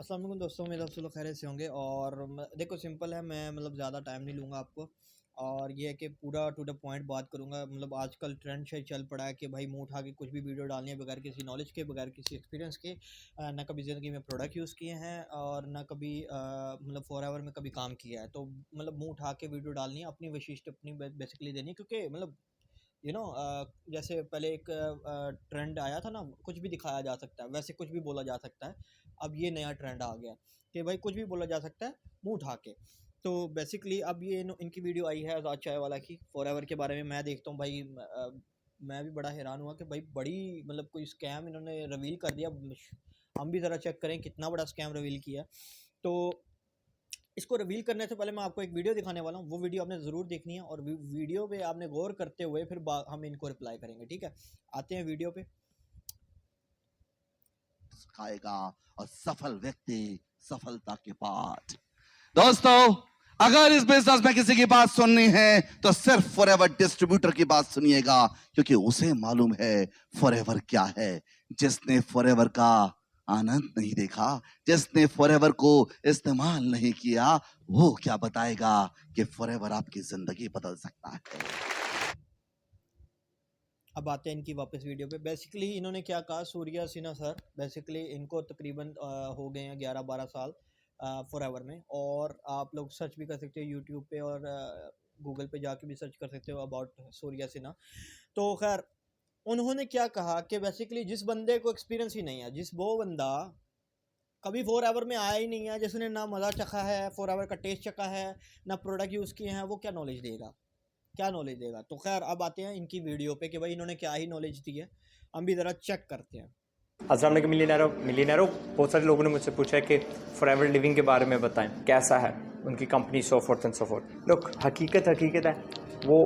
अस्सलाम वालेकुम दोस्तों, मेरा आप सब लोग खैरियत से होंगे। और देखो सिंपल है, मैं ज़्यादा टाइम नहीं लूँगा आपको। और ये है कि पूरा टू द पॉइंट बात करूँगा। आजकल ट्रेंड से चल पड़ा है कि भाई मुँह उठा के कुछ भी वीडियो डालनी है बगैर किसी नॉलेज के, बगैर किसी एक्सपीरियंस के। ना कभी ज़िंदगी में प्रोडक्ट यूज़ किए हैं और ना कभी फॉर एवर में कभी काम किया है। तो मुँह उठा के वीडियो डालनी है, अपनी विशिष्ट अपनी बेसिकली देनी है, क्योंकि जैसे पहले एक ट्रेंड आया था ना, कुछ भी दिखाया जा सकता है, वैसे कुछ भी बोला जा सकता है। अब ये नया ट्रेंड आ गया कि भाई कुछ भी बोला जा सकता है मुंह उठा के। तो बेसिकली अब ये इनकी वीडियो आई है आज़ाद चाय वाला की, फॉर एवर के बारे में। मैं देखता हूँ भाई, मैं भी बड़ा हैरान हुआ कि भाई बड़ी कोई स्कैम इन्होंने रिवील कर दिया। हम भी ज़रा चेक करें कितना बड़ा स्कैम रिवील किया। तो इसको रिवील करने से पहले मैं आपको एक वीडियो दिखाने वाला हूँ, वो वीडियो आपने ज़रूर देखनी है और वीडियो पे आपने गौर करते हुए फिर हम इनको रिप्लाई करेंगे, ठीक है। आते हैं वीडियो पे। खाएगा और सफल व्यक्ति सफलता के बाद। दोस्तों, अगर इस बिजनेस में किसी की बात सुननी है तो सिर्फ फॉरएवर डिस्ट्रीब्यूटर की बात सुनिएगा, क्योंकि उसे मालूम है फॉरएवर क्या है। जिसने फॉरएवर का आनंद नहीं देखा, जिसने फॉरएवर को इस्तेमाल नहीं किया, वो क्या बताएगा कि फॉरएवर आपकी जिंदगी बदल सकता है। अब आते हैं इनकी वापस वीडियो पे। बेसिकली इन्होंने क्या कहा, सूर्या सिन्हा सर, बेसिकली इनको तकरीबन हो गए हैं 11-12 साल फॉर एवर में। और आप लोग सर्च भी कर सकते हो यूट्यूब पे और गूगल पे जाके भी सर्च कर सकते हो अबाउट सूर्या सिन्हा। तो खैर उन्होंने क्या कहा कि बेसिकली जिस बंदे को एक्सपीरियंस ही नहीं है, वो बंदा कभी फॉर एवर में आया ही नहीं है, जिसने ना मज़ा चखा है, फॉर एवर का टेस्ट चखा है, ना प्रोडक्ट यूज़ किए हैं, वो क्या नॉलेज देगा, क्या नॉलेज देगा। तो खैर अब आते हैं इनकी वीडियो पे कि भाई इन्होंने क्या ही नॉलेज दी है, हम भी ज़रा चेक करते हैं। अस्सलाम वालेकुम मिलियनेरो। बहुत सारे लोगों ने मुझसे पूछा है कि फॉरएवर लिविंग के बारे में बताएं, कैसा है उनकी company, so fourth and so fourth. लोग हकीकत है, वो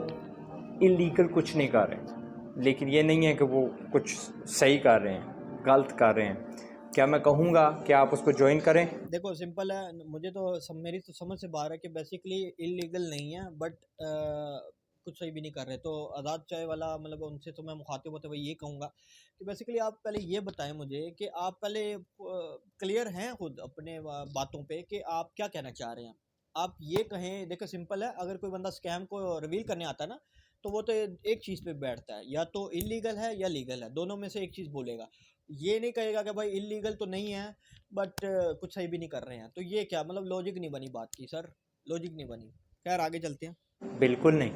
इलीगल कुछ नहीं कर रहे, लेकिन ये नहीं है कि वो कुछ सही कर रहे हैं, गलत कर रहे हैं। क्या मैं कहूँगा कि आप उसको ज्वाइन करें? देखो सिंपल है, मुझे तो मेरी तो समझ से बाहर है कि बेसिकली इलीगल नहीं है, बट कुछ सही भी नहीं कर रहे। तो आज़ाद चाय वाला उनसे तो मैं मुखातिब होते हुए ये कहूँगा कि बेसिकली आप पहले ये बताएं मुझे कि आप पहले क्लियर हैं खुद अपने बातों पे कि आप क्या कहना चाह रहे हैं। आप ये कहें, देखो सिंपल है, अगर कोई बंदा स्कैम को रिवील करने आता है ना, तो वो तो एक चीज़ पे बैठता है, या तो इलीगल है या लीगल है, दोनों में से एक चीज़ बोलेगा। ये नहीं कहेगा कि भाई इलीगल तो नहीं है बट कुछ सही भी नहीं कर रहे हैं। तो ये क्या लॉजिक नहीं बनी बात की सर, लॉजिक नहीं बनी। खैर आगे चलते हैं। बिल्कुल नहीं।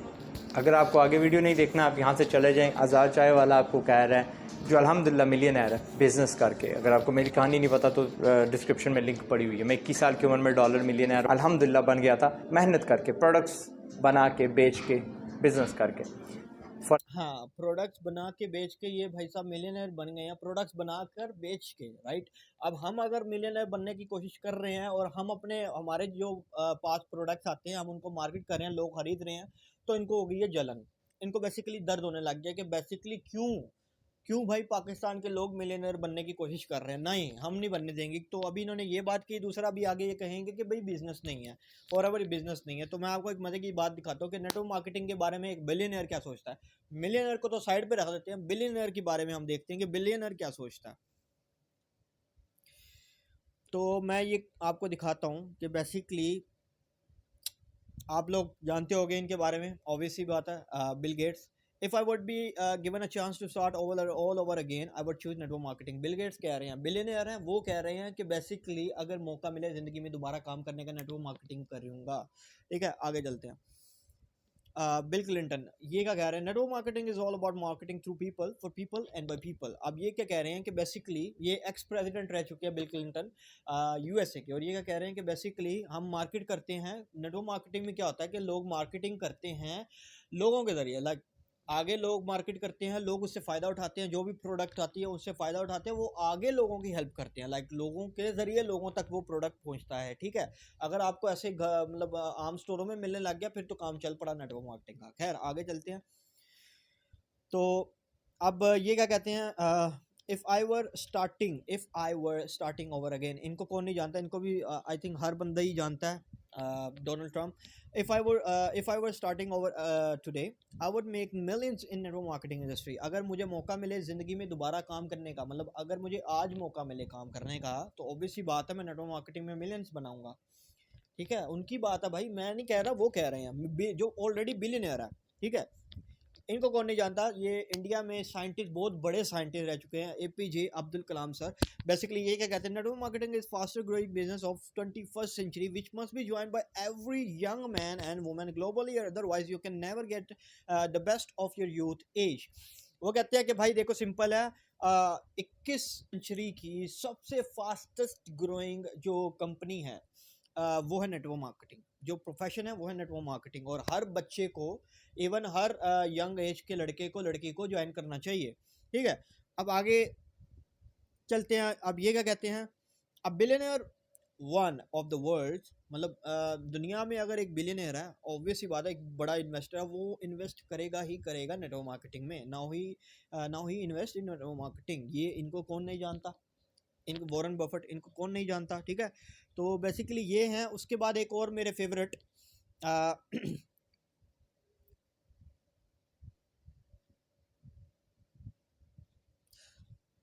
अगर आपको आगे वीडियो नहीं देखना, आप यहाँ से चले जाएं। आज़ाद चाय वाला आपको कह रहा है, जो अल्हम्दुलिल्लाह मिलियनेयर है बिजनेस करके। अगर आपको मेरी कहानी नहीं पता तो डिस्क्रिप्शन में लिंक पड़ी हुई है। मैं 21 साल की उम्र में डॉलर मिलियनेयर अल्हम्दुलिल्लाह बन गया था, मेहनत करके, प्रोडक्ट्स बना के, बेच के, बिजनेस करके। हाँ, प्रोडक्ट्स बना के बेच के ये भाई साहब मिलियनेयर बन गए हैं, प्रोडक्ट्स बनाकर बेच के, राइट। अब हम अगर मिलियनेयर बनने की कोशिश कर रहे हैं और हम हमारे जो पास प्रोडक्ट्स आते हैं हम उनको मार्केट कर रहे हैं, लोग खरीद रहे हैं, तो इनको हो गई है जलन। इनको बेसिकली दर्द होने लग गया कि बेसिकली क्यों क्यों भाई पाकिस्तान के लोग मिलियनेयर बनने की कोशिश कर रहे हैं। नहीं, हम नहीं बनने देंगे। तो अभी इन्होंने ये बात की, दूसरा भी आगे ये कहेंगे कि भाई बिजनेस नहीं है, और अगर बिजनेस नहीं है तो मैं आपको एक मजे की बात दिखाता हूँ कि नेटवर्क मार्केटिंग के बारे में एक बिलियनर क्या सोचता है। मिलियनर को तो साइड पे रख देते हैं, बिलियनर के बारे में हम देखते हैं कि बिलियनर क्या सोचता है। तो मैं ये आपको दिखाता हूँ कि बेसिकली आप लोग जानते होंगे इनके बारे में, ऑब्वियसली बात है, Bill Gates. If I would be given a chance to start all over again, I would choose network marketing. Bill Gates कह रहे हैं, बिलियनियर हैं, वो कह रहे हैं कि बेसिकली अगर मौका मिले ज़िंदगी में दोबारा काम करने का, नेटवर्क मार्केटिंग करूँगा। ठीक है, आगे चलते हैं। बिल क्लिंटन ये क्या कह रहे हैं, network marketing is all about marketing through people, for people and by people. अब ये क्या कह रहे हैं कि बेसिकली ये एक्स प्रेसिडेंट रह चुके हैं बिल क्लिंटन, यूएसए के। और ये क्या कह रहे हैं कि बेसिकली हम मार्केट करते हैं, नेटवर्क मार्केटिंग में क्या होता है कि लोग मार्केटिंग करते हैं लोगों के जरिए, लाइक आगे लोग मार्केट करते हैं, लोग उससे फ़ायदा उठाते हैं, जो भी प्रोडक्ट आती है उससे फ़ायदा उठाते हैं, वो आगे लोगों की हेल्प करते हैं, लाइक लोगों के ज़रिए लोगों तक वो प्रोडक्ट पहुंचता है। ठीक है, अगर आपको ऐसे आम स्टोरों में मिलने लग गया फिर तो काम चल पड़ा नेटवर्क मार्केटिंग का। खैर आगे चलते हैं। तो अब ये क्या कहते हैं, if I were starting over again. इनको कौन नहीं जानता, इनको भी आई थिंक हर बंदा ही जानता है। Donald Trump. If I were starting over today, I would make millions in network marketing industry. अगर मुझे मौका मिले ज़िंदगी में दोबारा काम करने का, मतलब अगर मुझे आज मौका मिले काम करने का, तो ऑब्वियस सी बात है मैं नेटवर्क मार्केटिंग में मिलियंस बनाऊंगा. ठीक है, उनकी बात है भाई, मैं नहीं कह रहा, वो कह रहे हैं जो ऑलरेडी बिलियनर है. ठीक है, इनको कौन नहीं जानता, ये इंडिया में साइंटिस्ट, बहुत बड़े साइंटिस्ट रह चुके हैं, APJ Abdul Kalam sir. Basically ये क्या कहते हैं, network marketing is faster growing business of 21st century which must be joined by every young man and women globally, otherwise you can never get the best of your youth age. वो कहते हैं कि भाई देखो simple है, 21 century की सबसे fastest growing जो कंपनी है वो है नेटवर्क मार्केटिंग. जो प्रोफेशन है वो है नेटवर्क मार्केटिंग, और हर बच्चे को, इवन हर यंग एज के लड़के को, लड़की को ज्वाइन करना चाहिए. ठीक है, अब आगे चलते हैं. अब ये क्या कहते हैं, अब billionaire one of the world, मतलब दुनिया में अगर एक बिलियनर है, ऑब्वियस ही बात है, एक बड़ा इन्वेस्टर है, वो इन्वेस्ट करेगा ही करेगा नेटवर्क मार्केटिंग में. Now he invest in network marketing. ये इनको कौन नहीं जानता, इनको वॉरेन बफेट, इनको कौन नहीं जानता. ठीक है, तो बेसिकली ये हैं. उसके बाद एक और मेरे फेवरेट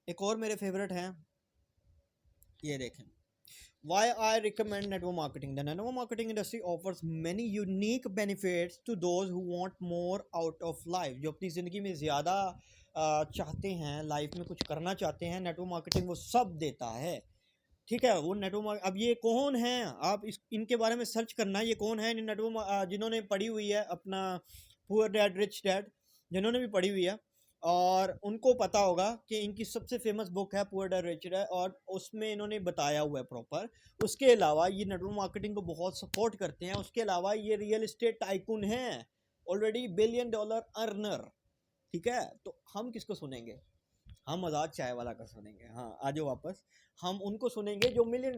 एक और मेरे फेवरेट हैं, ये देखें. Why I recommend network marketing? The network marketing industry offers many unique benefits to those who want more out of life. जो अपनी ज़िंदगी में ज़्यादा चाहते हैं, लाइफ में कुछ करना चाहते हैं, नेटवर्क मार्केटिंग वो सब देता है. ठीक है, वो नेटवर्क, अब ये कौन हैं, आप इनके बारे में सर्च करना, ये कौन है नेटवर्क, जिन्होंने पढ़ी हुई है अपना पुअर डैड रिच डैड, जिन्होंने भी पढ़ी हुई है, और उनको पता होगा कि इनकी सबसे फेमस बुक है पुअर डैड रिच डैड, और उसमें इन्होंने बताया हुआ है प्रॉपर. उसके अलावा ये नेटवर्क मार्केटिंग को बहुत सपोर्ट करते हैं. उसके अलावा ये रियल एस्टेट टाइकून हैं, ऑलरेडी $1 बिलियन अर्नर. ठीक है, तो हम किसको सुनेंगे, हम आज़ाद चाय वाला का सुनेंगे. हाँ, आ जाओ वापस, हम उनको सुनेंगे जो $1 मिलियन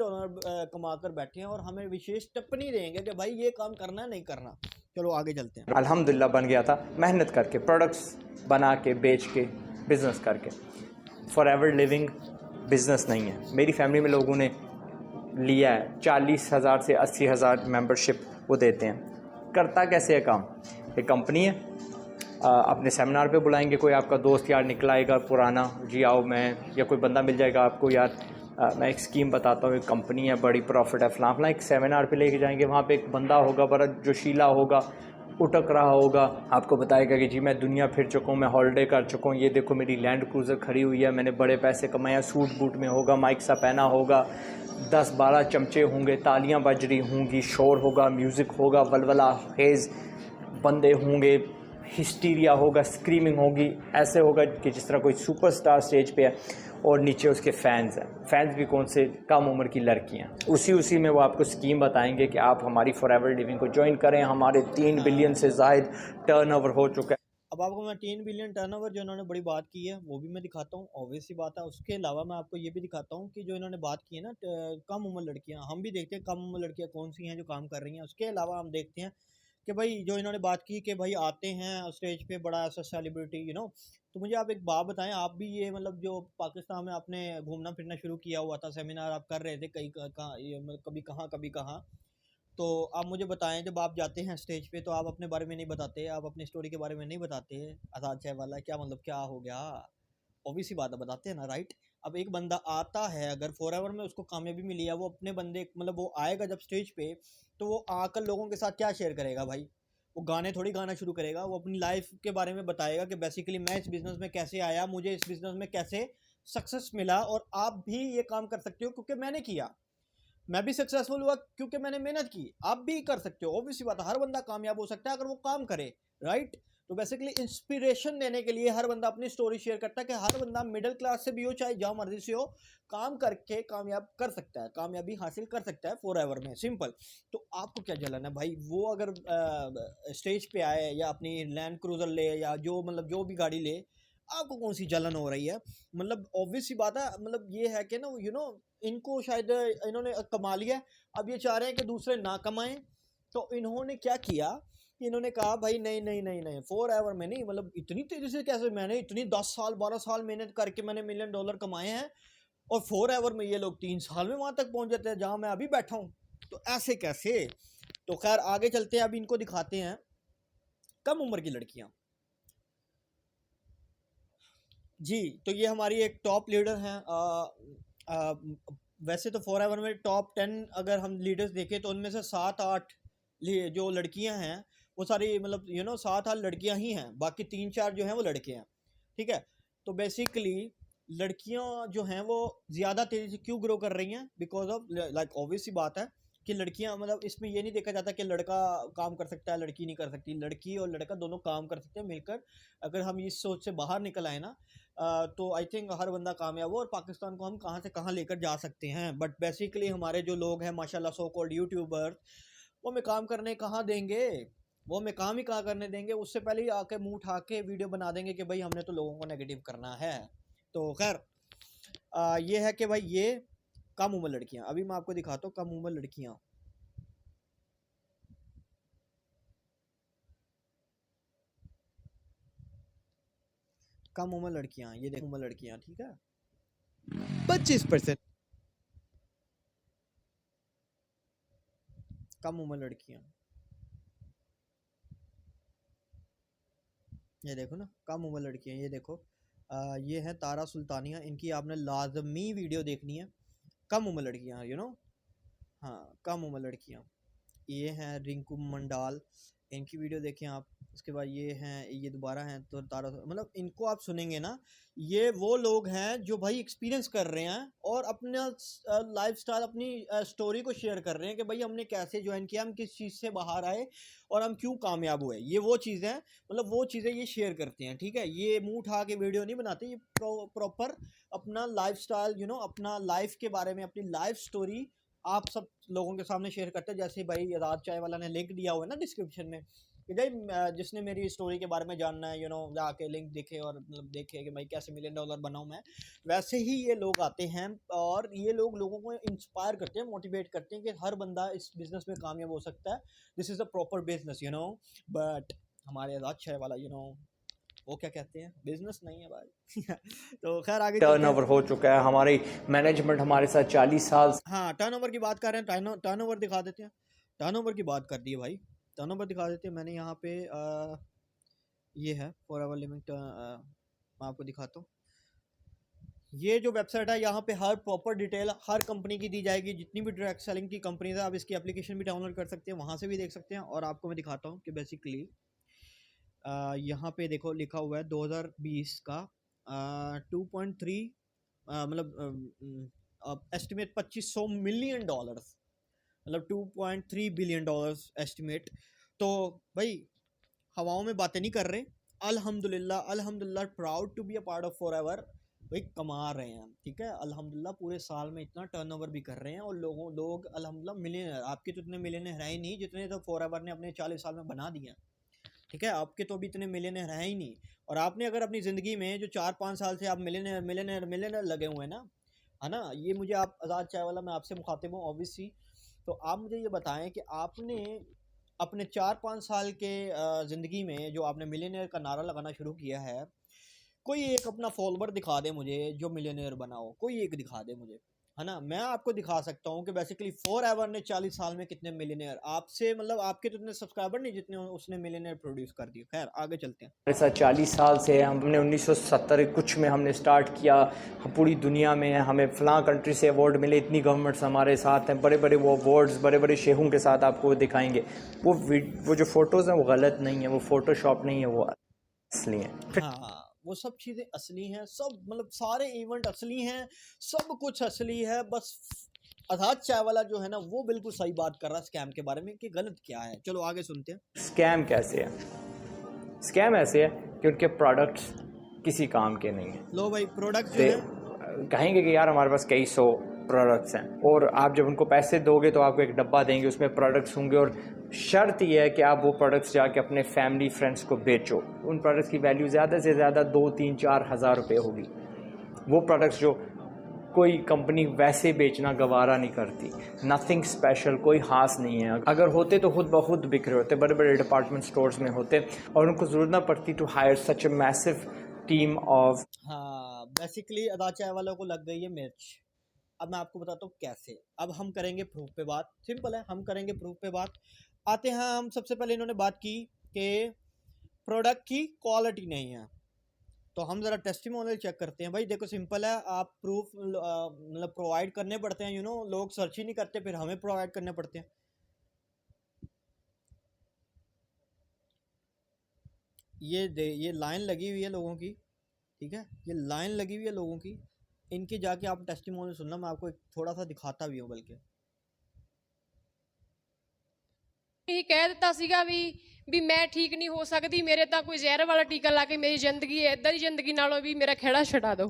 कमा कर बैठे हैं, और हमें विशेष टिप्पणी देंगे कि भाई ये काम करना है नहीं करना. चलो आगे चलते हैं. अल्हम्दुलिल्लाह बन गया था, मेहनत करके, प्रोडक्ट्स बना के, बेच के, बिज़नेस करके. फॉर एवर लिविंग बिज़नेस नहीं है. मेरी फैमिली में लोगों ने लिया है, 40,000 से 80,000 मेंबरशिप वो देते हैं. करता कैसे है काम, एक कंपनी है, अपने सेमिनार पे बुलाएंगे, कोई आपका दोस्त यार निकला आएगा पुराना, जी आओ, मैं, या कोई बंदा मिल जाएगा आपको, यार मैं एक स्कीम बताता हूँ, एक कंपनी है, बड़ी प्रॉफिट है, फलां फलां, एक सेमिनार पे लेके जाएंगे. वहाँ पे एक बंदा होगा बड़ा जोशीला होगा, उटक रहा होगा, आपको बताएगा कि जी मैं दुनिया फिर चुका हूँ, मैं हॉलिडे कर चुका हूँ, ये देखो मेरी लैंड क्रूज़र खड़ी हुई है, मैंने बड़े पैसे कमाए. सूट बूट में होगा, माइक सा पहना होगा, 10-12 चमचे होंगे, तालियां बज रही होंगी, शोर होगा, म्यूज़िक होगा, वलवला हेज़, बंदे होंगे, हिस्टीरिया होगा, स्क्रीमिंग होगी. ऐसे होगा कि जिस तरह कोई सुपरस्टार स्टेज पे है, और नीचे उसके फैंस हैं. फैंस भी कौन से, कम उम्र की लड़कियां. उसी में वो आपको स्कीम बताएंगे कि आप हमारी फॉरएवर लिविंग को ज्वाइन करें, हमारे 3 बिलियन से ज़ायद टर्नओवर हो चुका है. अब आपको मैं 3 बिलियन टर्नओवर जो इन्होंने बड़ी बात की है वो भी मैं दिखाता हूँ, ऑब्वियस सी बात है. उसके अलावा मैं आपको ये भी दिखाता हूँ कि जो इन्होंने बात की है ना, कम उम्र लड़कियाँ, हम भी देखते हैं कम उम्र लड़कियाँ कौन सी हैं जो काम कर रही हैं. उसके अलावा हम देखते हैं कि भाई जो इन्होंने बात की कि भाई आते हैं स्टेज पे बड़ा ऐसा सेलिब्रिटी, तो मुझे आप एक बात बताएं, आप भी ये मतलब जो पाकिस्तान में आपने घूमना फिरना शुरू किया हुआ था, सेमिनार आप कर रहे थे कहीं कहाँ, ये मतलब कभी कहाँ, तो आप मुझे बताएं, जब आप जाते हैं स्टेज पे तो आप अपने बारे में नहीं बताते, आप अपनी स्टोरी के बारे में नहीं बताते. आज़ाद चाय वाला क्या मतलब, क्या हो गया, ऑब्वियस ही बात है, बताते हैं ना, राइट. अब एक बंदा आता है, अगर फॉरएवर में उसको कामयाबी मिली है, वो अपने बंदे, मतलब वो आएगा जब स्टेज पे, तो वो आकर लोगों के साथ क्या शेयर करेगा भाई, वो गाने थोड़ी गाना शुरू करेगा, वो अपनी लाइफ के बारे में बताएगा कि बेसिकली मैं इस बिज़नेस में कैसे आया, मुझे इस बिज़नेस में कैसे सक्सेस मिला, और आप भी ये काम कर सकते हो क्योंकि मैंने किया, मैं भी सक्सेसफुल हुआ क्योंकि मैंने मेहनत की, आप भी कर सकते हो. ऑब्वियसली बात है, हर बंदा कामयाब हो सकता है अगर वो काम करे, राइट. तो बेसिकली इंस्पिरेशन देने के लिए हर बंदा अपनी स्टोरी शेयर करता है कि हर बंदा मिडिल क्लास से भी हो, चाहे जहाँ मर्जी से हो, काम करके कामयाब कर सकता है, कामयाबी हासिल कर सकता है फॉरएवर में, सिंपल. तो आपको क्या जलन है भाई, वो अगर स्टेज पे आए या अपनी लैंड क्रूजर ले, या जो मतलब जो भी गाड़ी ले, आपको कौन सी जलन हो रही है. मतलब ऑब्वियस सी बात है, मतलब ये है कि ना इनको शायद इन्होंने कमा लिया, अब ये चाह रहे हैं कि दूसरे ना कमाएं. तो इन्होंने क्या किया, इन्होंने कहा भाई नहीं, फॉरएवर में नहीं, मतलब इतनी तेज़ी से कैसे, मैंने इतनी 10 साल 12 साल मेहनत करके मैंने $1 मिलियन कमाए हैं, और फॉरएवर में ये लोग 3 साल में वहाँ तक पहुँच जाते हैं जहाँ मैं अभी बैठा हूँ. तो ऐसे कैसे, तो खैर आगे चलते हैं, अब इनको दिखाते हैं कम उम्र की लड़कियां। जी, तो ये हमारी एक टॉप लीडर हैं। वैसे तो फॉरएवर में टॉप 10 अगर हम लीडर्स देखें तो उनमें से 7-8 जो लड़कियां हैं वो सारी मतलब 7-8 लड़कियां ही हैं, बाकी 3-4 जो हैं वो लड़के हैं। ठीक है, तो बेसिकली लड़कियां जो हैं वो ज़्यादा तेज़ी से क्यों ग्रो कर रही हैं? बिकॉज ऑफ लाइक ऑब्वियस सी बात है कि लड़कियां मतलब इसमें ये नहीं देखा जाता कि लड़का काम कर सकता है लड़की नहीं कर सकती। लड़की और लड़का दोनों काम कर सकते हैं मिलकर। अगर हम इस सोच से बाहर निकल आए ना तो आई थिंक हर बंदा कामयाब हो और पाकिस्तान को हम कहाँ से कहाँ लेकर जा सकते हैं। बट बेसिकली हमारे जो लोग हैं माशाल्लाह सो कॉल्ड यूट्यूबर, वो हमें काम करने कहाँ देंगे, वो हमें काम ही कहाँ करने देंगे। उससे पहले ही आके मुंह उठा के वीडियो बना देंगे कि भाई हमने तो लोगों को नेगेटिव करना है। तो खैर ये है कि भाई ये कम उम्र लड़कियां, अभी मैं आपको दिखाता हूँ कम उम्र लड़कियां। कम उम्र लड़कियां, ये देखो उम्र लड़कियां, ठीक है 25%। कम उम्र लड़कियां, ये देखो ना कम उम्र लड़कियां। ये देखो ये है तारा सुल्तानिया, इनकी आपने लाजमी वीडियो देखनी है। कम उम्र लड़कियां हाँ कम उम्र लड़कियां। ये हैं रिंकू मंडाल, इनकी वीडियो देखें आप। उसके बाद ये हैं, ये दोबारा हैं तो तारा, मतलब इनको आप सुनेंगे ना, ये वो लोग हैं जो भाई एक्सपीरियंस कर रहे हैं और अपना लाइफस्टाइल अपनी स्टोरी को शेयर कर रहे हैं कि भाई हमने कैसे ज्वाइन किया, हम किस चीज़ से बाहर आए और हम क्यों कामयाब हुए। ये वो चीज़ें मतलब वो चीज़ें ये शेयर करते हैं। ठीक है, ये मुंह उठा के वीडियो नहीं बनाते, ये प्रॉपर अपना लाइफस्टाइल अपना लाइफ के बारे में अपनी लाइफ स्टोरी आप सब लोगों के सामने शेयर करते हैं। जैसे भाई आज़ाद चाय वाला ने लिंक दिया हुआ है ना डिस्क्रिप्शन में कि भाई जिसने मेरी स्टोरी के बारे में जानना है जाके लिंक देखे और मतलब देखे कि भाई कैसे $1 मिलियन बनाऊं मैं। वैसे ही ये लोग आते हैं और ये लोग लोगों को इंस्पायर करते हैं, मोटिवेट करते हैं कि हर बंदा इस बिज़नेस में कामयाब हो सकता है। This is a proper business but हमारे आज़ाद चाय वाला वो क्या कहते हैं, बिजनेस नहीं है भाई। तो खैर आगे चलते टर्नओवर हैं। हो चुका है, हमारी मैनेजमेंट हमारे साथ 40 साल हाँ टर्नओवर की बात कर रहे हैं, टर्नओवर दिखा देते हैं। टर्नओवर की बात कर दी है भाई, टर्नओवर दिखा देते हैं। मैंने यहाँ पे ये है फॉरएवर लिविंग, मैं आपको दिखाता हूँ। ये जो वेबसाइट है यहाँ पे हर प्रॉपर डिटेल हर कंपनी की दी जाएगी। जितनी भी डायरेक्ट सेलिंग की कंपनीज है आप इसकी एप्लीकेशन भी डाउनलोड कर सकते हैं, वहाँ से भी देख सकते हैं। और आपको मैं दिखाता हूँ कि बेसिकली यहाँ पे देखो लिखा हुआ है 2020 का 2.3 मतलब एस्टिमेट $2500 मिलियन, मतलब $2.3 बिलियन एस्टिमेट। तो भाई हवाओं में बातें नहीं कर रहे। अल्हम्दुलिल्लाह अल्हम्दुलिल्लाह, proud to be a part of forever. भाई कमा रहे हैं, ठीक है अल्हम्दुलिल्लाह, पूरे साल में इतना टर्नओवर भी कर रहे हैं और लोग अल्हम्दुलिल्लाह मिलियनर। आपके तो इतने मिलियनर है ही नहीं जितने तो फॉरएवर ने अपने 40 साल में बना दिए हैं। ठीक है, आपके तो अभी इतने मिलियनर हैं ही नहीं। और आपने अगर अपनी ज़िंदगी में जो 4-5 साल से आप मिलियनर लगे हुए हैं ना, है ना, ये मुझे आप आज़ाद चाय वाला, मैं आपसे मुखातिब हूँ ऑब्वियसली। तो आप मुझे ये बताएं कि आपने अपने 4-5 साल के ज़िंदगी में जो आपने मिलियनर का नारा लगाना शुरू किया है, कोई एक अपना फॉलोवर दिखा दे मुझे जो मिलियनर बना हो, कोई एक दिखा दे मुझे, है ना। मैं आपको दिखा सकता हूँ कि बेसिकली फॉरएवर ने 40 साल में कितने मिलियनर आपसे, मतलब आपके तो इतने सब्सक्राइबर नहीं जितने उसने मिलियनर प्रोड्यूस कर दिए। खैर आगे चलते हैं। हमारे साथ 40 साल से है। हमने 1970 कुछ में हमने स्टार्ट किया, हम पूरी दुनिया में हैं, हमें फ़लाँ कंट्री से अवार्ड मिले, इतनी गवर्नमेंट्स हमारे साथ हैं, बड़े बड़े वो अवार्ड्स बड़े बड़े शेखों के साथ आपको दिखाएंगे। वो जो फ़ोटोज़ हैं वो गलत नहीं है, वो फ़ोटोशॉप नहीं है, वो असली हैं। हाँ वो सब चीज़ें असली हैं, सब मतलब सारे इवेंट असली हैं, सब कुछ असली है। बस आज़ाद चाय वाला जो है ना वो बिल्कुल सही बात कर रहा है स्कैम के बारे में कि गलत क्या है। चलो आगे सुनते हैं। स्कैम कैसे है? स्कैम ऐसे है कि उनके प्रोडक्ट्स किसी काम के नहीं हैं। लो भाई प्रोडक्ट जो है, कहेंगे कि यार हमारे पास कई सौ प्रोडक्ट्स हैं, और आप जब उनको पैसे दोगे तो आपको एक डब्बा देंगे, उसमें प्रोडक्ट्स होंगे, और शर्त यह है कि आप वो प्रोडक्ट्स जाके अपने फैमिली फ्रेंड्स को बेचो। उन प्रोडक्ट्स की वैल्यू ज़्यादा से ज़्यादा 2-3-4 हज़ार रुपये होगी। वो प्रोडक्ट्स जो कोई कंपनी वैसे बेचना गवारा नहीं करती, नथिंग स्पेशल, कोई खास नहीं है। अगर होते तो खुद ब खुद बिक रहे होते, बड़े बड़े डिपार्टमेंट स्टोर्स में होते, और उनको ज़रूरत ना पड़ती to hire such a massive team of. हाँ बेसिकली आज़ाद चाय वालों को लग गई है मिर्च। अब मैं आपको बताता हूँ कैसे। अब हम करेंगे प्रूफ पे बात, सिंपल है, हम करेंगे प्रूफ पे बात। आते हैं हम, सबसे पहले इन्होंने बात की कि प्रोडक्ट की क्वालिटी नहीं है, तो हम ज़रा टेस्टिमोनियल चेक करते हैं। भाई देखो सिंपल है, आप प्रूफ मतलब प्रोवाइड करने पड़ते हैं, लोग सर्च ही नहीं करते, फिर हमें प्रोवाइड करने पड़ते हैं। ये लाइन लगी हुई है लोगों की, ठीक है, ये लाइन लगी हुई है लोगों की, इनकी जाके आप टेस्टिमोनियल सुनना, मैं आपको एक थोड़ा सा दिखाता भी हूँ बल्कि। ਇਹ ਕਹਿ ਦਿੱਤਾ ਸੀਗਾ ਵੀ ਮੈਂ ਠੀਕ ਨਹੀਂ ਹੋ ਸਕਦੀ, ਮੇਰੇ ਤਾਂ ਕੋਈ ਜ਼ਹਿਰ ਵਾਲਾ ਟੀਕਾ ਲਾ ਕੇ ਮੇਰੀ ਜ਼ਿੰਦਗੀ ਇਦਾਂ ਦੀ ਜ਼ਿੰਦਗੀ ਨਾਲੋਂ ਵੀ ਮੇਰਾ ਖਹਿੜਾ ਛਡਾ ਦਿਓ।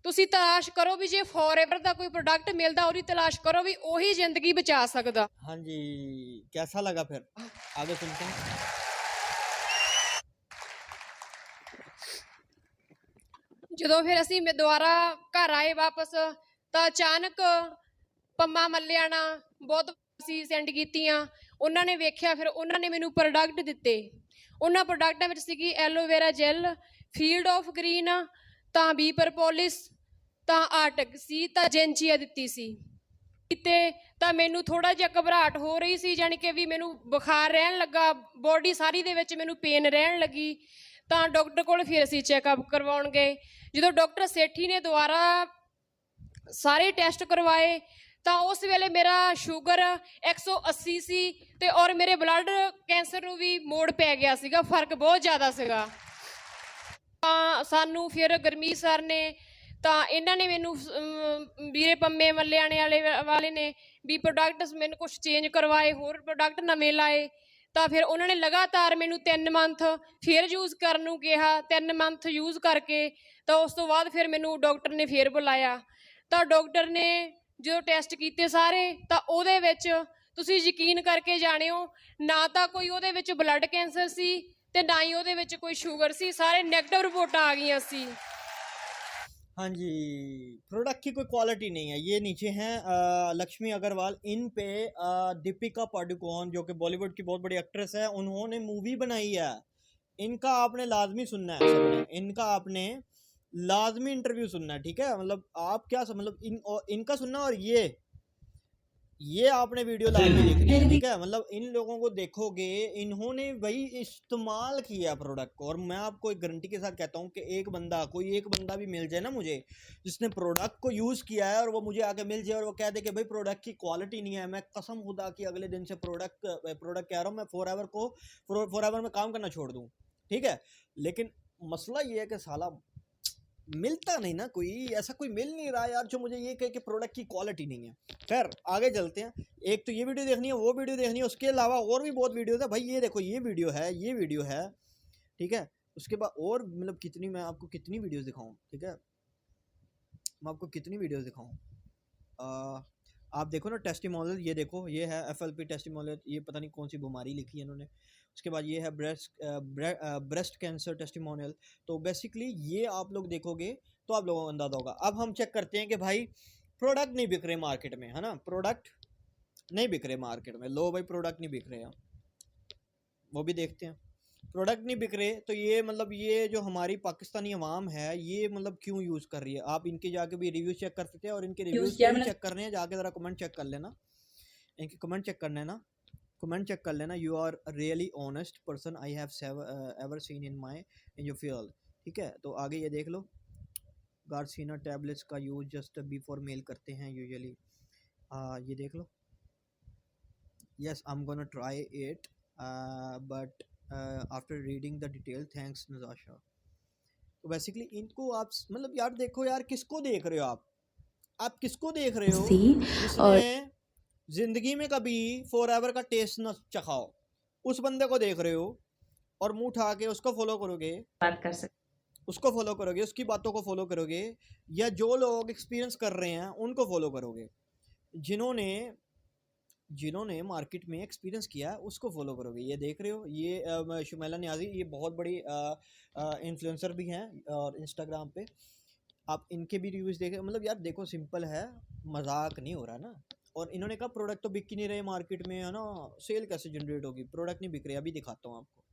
ਤੁਸੀਂ ਤਲਾਸ਼ ਕਰੋ ਵੀ ਜੇ ਫੋਰਐਵਰ ਦਾ ਕੋਈ ਪ੍ਰੋਡਕਟ ਮਿਲਦਾ ਉਹਦੀ ਤਲਾਸ਼ ਕਰੋ ਵੀ ਉਹੀ ਜ਼ਿੰਦਗੀ ਬਚਾ ਸਕਦਾ। हाँ जी, कैसा लगा फिर, आगे सुनते हैं। ਜਦੋਂ ਫਿਰ ਅਸੀਂ ਦੁਬਾਰਾ ਘਰ ਆਏ ਵਾਪਸ ਤਾਂ ਅਚਾਨਕ ਪੰਮਾ ਮੱਲਿਆਣਾ ਬਹੁਤ ਸੀ ਸੈਂਡ ਕੀਤੀਆਂ, ਉਹਨਾਂ ਨੇ ਵੇਖਿਆ, ਫਿਰ ਉਹਨਾਂ ਨੇ ਮੈਨੂੰ ਪ੍ਰੋਡਕਟ ਦਿੱਤੇ। ਉਹਨਾਂ ਪ੍ਰੋਡਕਟਾਂ ਵਿੱਚ ਸੀਗੀ aloe vera gel, field of green, ਤਾਂ ਬੀ ਪਰਪੋਲਿਸ, ਤਾਂ ਆਰਟਕ ਸੀ, ਤਾਂ ਜੈਂਚੀਆ ਦਿੱਤੀ ਸੀ। ਤੇ ਤਾਂ ਮੈਨੂੰ ਥੋੜਾ ਜਿਹਾ ਘਬਰਾਹਟ ਹੋ ਰਹੀ ਸੀ, ਜਾਣੀ ਕਿ ਵੀ ਮੈਨੂੰ ਬੁਖਾਰ ਰਹਿਣ ਲੱਗਾ, ਬੋਡੀ ਸਾਰੀ ਦੇ ਵਿੱਚ ਮੈਨੂੰ ਪੇਨ ਰਹਿਣ ਲੱਗੀ। ਤਾਂ ਡਾਕਟਰ ਕੋਲ ਫਿਰ ਅਸੀਂ ਚੈੱਕਅਪ ਕਰਵਾਉਣ ਗਏ। ਜਦੋਂ ਡਾਕਟਰ ਸੇਠੀ ਨੇ ਦੁਬਾਰਾ ਸਾਰੇ ਟੈਸਟ ਕਰਵਾਏ ਤਾਂ ਉਸ ਵੇਲੇ ਮੇਰਾ ਸ਼ੂਗਰ 180 ਸੀ ਤੇ ਔਰ ਮੇਰੇ ਬਲੱਡ ਕੈਂਸਰ ਨੂੰ ਵੀ ਮੋੜ ਪੈ ਗਿਆ ਸੀਗਾ, ਫਰਕ ਬਹੁਤ ਜ਼ਿਆਦਾ ਸੀਗਾ। ਤਾਂ ਸਾਨੂੰ ਫਿਰ ਗੁਰਮੀਤ ਸਰ ਨੇ, ਤਾਂ ਇਹਨਾਂ ਨੇ ਮੈਨੂੰ ਵੀਰੇ ਪੰਮੇ ਮੱਲਿਆਣੇ ਵਾਲੇ ਨੇ ਵੀ ਪ੍ਰੋਡਕਟਸ ਮੈਨੂੰ ਕੁਛ ਚੇਂਜ ਕਰਵਾਏ, ਹੋਰ ਪ੍ਰੋਡਕਟ ਨਵੇਂ ਲਾਏ। ਤਾਂ ਫਿਰ ਉਹਨਾਂ ਨੇ ਲਗਾਤਾਰ ਮੈਨੂੰ 3 ਮੰਥ ਫਿਰ ਯੂਜ਼ ਕਰਨ ਨੂੰ ਕਿਹਾ। 3 ਮੰਥ ਯੂਜ਼ ਕਰਕੇ ਤਾਂ ਉਸ ਤੋਂ ਬਾਅਦ ਫਿਰ ਮੈਨੂੰ ਡਾਕਟਰ ਨੇ ਫਿਰ ਬੁਲਾਇਆ। ਤਾਂ ਡਾਕਟਰ ਨੇ ਜਦੋਂ ਟੈਸਟ ਕੀਤੇ ਸਾਰੇ, ਤਾਂ ਉਹਦੇ ਵਿੱਚ ਤੁਸੀਂ ਯਕੀਨ ਕਰਕੇ ਜਾਣਿਓ, ਨਾ ਤਾਂ ਕੋਈ ਉਹਦੇ ਵਿੱਚ ਬਲੱਡ ਕੈਂਸਰ ਸੀ ਤੇ ਨਾ ਹੀ ਉਹਦੇ ਵਿੱਚ ਕੋਈ ਸ਼ੂਗਰ ਸੀ, ਸਾਰੇ ਨੈਗੇਟਿਵ ਰਿਪੋਰਟਾਂ ਆ ਗਈਆਂ ਸੀ। हाँ जी, प्रोडक्ट की कोई क्वालिटी नहीं है। ये नीचे हैं लक्ष्मी अग्रवाल, इन पे दीपिका पादुकोण जो कि बॉलीवुड की बहुत बड़ी एक्ट्रेस है, उन्होंने मूवी बनाई है। इनका आपने लाजमी सुनना है सबने, इनका आपने लाजमी इंटरव्यू सुनना है, ठीक है। मतलब आप क्या मतलब इनका सुनना, और ये आपने वीडियो लाजमी देखनी है, ठीक है। मतलब इन लोगों को देखोगे, इन्होंने भाई इस्तेमाल किया प्रोडक्ट को, और मैं आपको एक गारंटी के साथ कहता हूँ कि कोई एक बंदा भी मिल जाए ना मुझे, जिसने प्रोडक्ट को यूज़ किया है, और वो मुझे आके मिल जाए और वो कह दे कि भाई प्रोडक्ट की क्वालिटी नहीं है, मैं कसम खुदा की अगले दिन से प्रोडक्ट कह रहा हूँ मैं, फॉरएवर में काम करना छोड़ दूँ, ठीक है। लेकिन मसला ये है कि साला मिलता नहीं ना, कोई ऐसा कोई मिल नहीं रहा यार जो मुझे ये कहे कि प्रोडक्ट की क्वालिटी नहीं है। खैर आगे चलते हैं। एक तो ये वीडियो देखनी है, वो वीडियो देखनी है, उसके अलावा और भी बहुत वीडियोस है भाई। ये देखो, ये वीडियो है, ठीक है। उसके बाद और मतलब कितनी, मैं आपको कितनी वीडियोस दिखाऊं, ठीक है, मैं आपको कितनी वीडियोस दिखाऊं। आप देखो ना टेस्टिमोनियल, ये देखो, ये है FLP टेस्टिमोनियल, ये पता नहीं कौन सी बीमारी लिखी है इन्होंने। उसके बाद ये है ब्रेस्ट कैंसर टेस्टिमोनियल। तो बेसिकली ये आप लोग देखोगे तो आप लोगों को अंदाजा होगा। अब हम चेक करते हैं कि भाई प्रोडक्ट नहीं बिक रहे मार्केट में, है ना, प्रोडक्ट नहीं बिक रहे मार्केट में। लो भाई, प्रोडक्ट नहीं बिक रहे हैं, वो भी देखते हैं। प्रोडक्ट नहीं बिक रहे तो ये मतलब ये जो हमारी पाकिस्तानी अवाम है, ये मतलब क्यों यूज़ कर रही है। आप इनके जाके भी रिव्यू चेक कर सकते हैं, और इनके रिव्यूज़ चेक कर रहे हैं, जाके ज़रा कमेंट चेक कर लेना, इनके कमेंट चेक करने ना, कमेंट चेक कर लेना। You are really honest person I have ever seen in your field, ठीक है। तो आगे ये देख लो, गार्सिना टैबलेट्स का यूज़ जस्ट बिफोर मेल करते हैं यूजुअली, ये देख लो। Yes, I am gonna try it but after reading the detail, thanks नज़ाशा। तो बेसिकली इनको आप मतलब यार देखो यार, किसको देख रहे हो आप किसको देख रहे हो जिसने जिंदगी में कभी फॉरएवर का टेस्ट न चखाओ, उस बंदे को देख रहे हो और मुंह उठा के उसको फॉलो करोगे, बात कर सकते, उसको फॉलो करोगे, उसकी बातों को फॉलो करोगे, या जो लोग एक्सपीरियंस कर रहे हैं उनको फॉलो करोगे, जिन्होंने मार्केट में एक्सपीरियंस किया है उसको फॉलो करोगे। ये देख रहे हो, ये शुमैला नियाज़ी, ये बहुत बड़ी इन्फ्लुएंसर भी हैं और इंस्टाग्राम पे आप इनके भी रिव्यूज़ देखें। मतलब यार देखो, सिंपल है, मजाक नहीं हो रहा ना। और इन्होंने कहा प्रोडक्ट तो बिक ही नहीं रहे मार्केट में, है ना, सेल कैसे जनरेट होगी, प्रोडक्ट नहीं बिक रहे। अभी दिखाता हूँ आपको,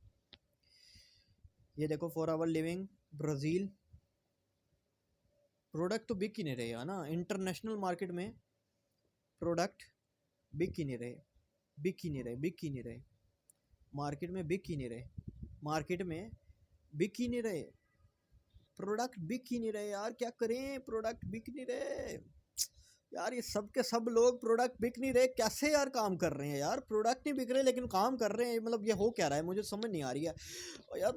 ये देखो, फॉरएवर लिविंग ब्राज़ील, प्रोडक्ट तो बिक ही नहीं रहे, है ना, इंटरनेशनल मार्केट में प्रोडक्ट बिक ही नहीं रहे। बिक ही नहीं रहे, बिक ही नहीं रहे, मार्केट में बिक ही नहीं रहे, मार्केट में बिक ही नहीं रहे, प्रोडक्ट बिक ही नहीं रहे यार, क्या करें, प्रोडक्ट बिक नहीं रहे यार, ये सब के सब लोग प्रोडक्ट बिक नहीं रहे, कैसे यार काम कर रहे हैं यार, प्रोडक्ट नहीं बिक रहे लेकिन काम कर रहे हैं, मतलब ये हो क्या रहा है, मुझे समझ नहीं आ रही है और यार।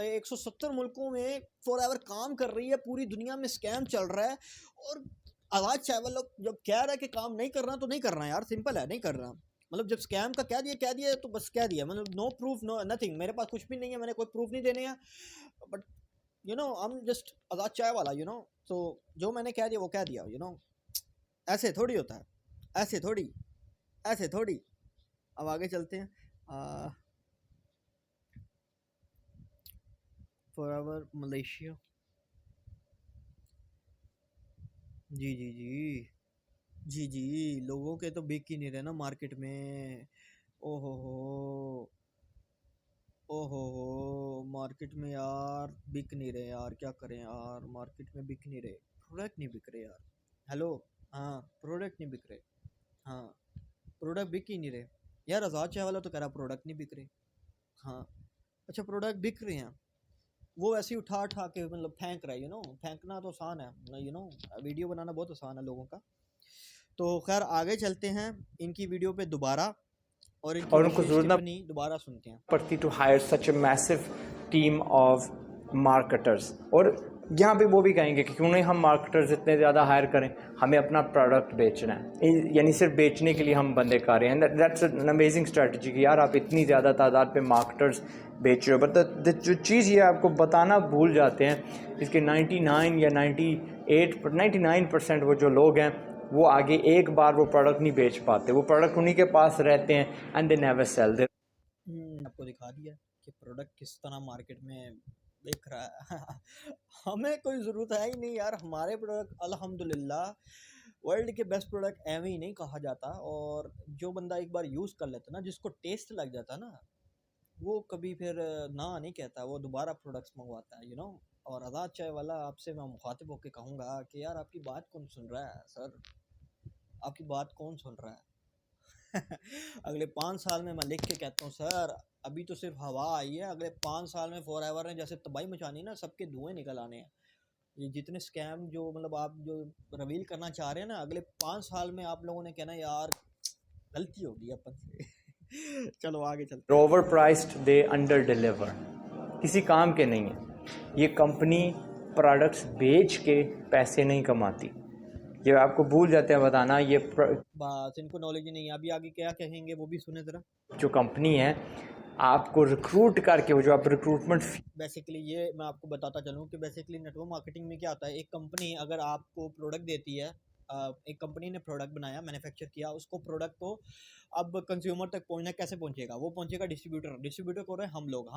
170 मुल्कों में फॉरएवर काम कर रही है, पूरी दुनिया में स्कैम चल रहा है, और आवाज चाहे वाला जब कह रहा है कि काम नहीं कर रहा तो नहीं कर रहा यार, सिंपल है, नहीं कर रहा, मतलब जब स्कैम का कह दिया तो बस कह दिया, मतलब नो प्रूफ नो नथिंग, मेरे पास कुछ भी नहीं है, मैंने कोई प्रूफ नहीं देने हैं, but you know I am just Azad chai wala, you know, तो जो मैंने कह दिया वो कह दिया, यू नो, ऐसे थोड़ी होता है, ऐसे थोड़ी, ऐसे थोड़ी। अब आगे चलते हैं, फॉरएवर मलेशिया, जी जी जी जी जी, लोगों के तो बिक ही नहीं रहे ना मार्केट में, ओहो हो मार्केट में यार बिक नहीं रहे यार, क्या करें यार, मार्केट में बिक नहीं रहे, प्रोडक्ट नहीं बिक रहे यार, हेलो, हाँ प्रोडक्ट नहीं बिक रहे, हाँ प्रोडक्ट बिक ही नहीं रहे यार, आज़ाद चाय वाला तो कह रहा प्रोडक्ट नहीं बिक रहे, हाँ अच्छा प्रोडक्ट बिक रहे हैं, वो ऐसे ही उठा उठा के मतलब फेंक रहा है, यू नो, फेंकना तो आसान है, यू नो, वीडियो बनाना बहुत आसान है लोगों का। तो खैर आगे चलते हैं इनकी वीडियो पे दोबारा, और इनकी और उनको विशेष जरूरत ना टिप्पणी दोबारा सुनते हैं। पड़ती to hire such a massive team of marketers, और यहाँ पे वो भी कहेंगे कि क्यों नहीं हम मार्केटर्स इतने ज़्यादा हायर करें, हमें अपना प्रोडक्ट बेचना है, यानी सिर्फ बेचने के लिए हम बंदे कर रहे हैं, दैट्स एन अमेजिंग स्ट्रेटजी कि यार आप इतनी ज़्यादा तादाद पे मार्केटर्स बेच रहे हो, बट जो चीज़ ये आपको बताना भूल जाते हैं, इसके 99 या 99% वो जो लोग हैं वो आगे एक बार वो प्रोडक्ट नहीं बेच पाते, वो प्रोडक्ट उन्हीं के पास रहते हैं एंड दे नेवर सेल दे। आपको दिखा दिया कि प्रोडक्ट किस तरह मार्केट में बिक रहा है हमें कोई ज़रूरत है ही नहीं यार, हमारे प्रोडक्ट अल्हम्दुलिल्लाह वर्ल्ड के बेस्ट प्रोडक्ट एवं ही नहीं कहा जाता, और जो बंदा एक बार यूज़ कर लेता ना, जिसको टेस्ट लग जाता ना, वो कभी फिर ना नहीं कहता, वो दोबारा प्रोडक्ट्स मंगवाता है, यू नो। और आज़ाद चाय वाला आपसे मैं मुखातिब होकर कहूँगा कि यार आपकी बात कौन सुन रहा है सर, आपकी बात कौन सुन रहा है अगले 5 साल में मैं लिख के कहता हूँ सर, अभी तो सिर्फ हवा आई है, अगले 5 साल में फॉरएवर ने जैसे तबाही मचानी ना, सबके धुएं निकल आने हैं, ये जितने स्कैम जो मतलब आप जो रिवील करना चाह रहे हैं ना, अगले 5 साल में आप लोगों ने कहना यार गलती होगी अपन से चलो आगे चलते हैं। ओवर प्राइस्ड, दे अंडर डिलीवर, किसी काम के नहीं है, ये कंपनी प्रोडक्ट्स बेच के पैसे नहीं कमाती, ये आपको भूल जाते हैं बताना, ये बस इनको नॉलेज ही नहीं है, अभी आगे क्या कहेंगे वो भी सुने ज़रा। जो कंपनी है आपको रिक्रूट करके, वो जो आप रिक्रूटमेंट बेसिकली ये मैं आपको बताता चलूँ कि बेसिकली नेटवर्क मार्केटिंग में क्या होता है, एक कंपनी अगर आपको प्रोडक्ट देती है, एक कंपनी ने प्रोडक्ट बनाया, मैन्युफैक्चर किया, उसको प्रोडक्ट को अब कंज्यूमर तक पहुंचना कैसे पहुंचेगा, वो पहुंचेगा डिस्ट्रीब्यूटर को रहे हम लोग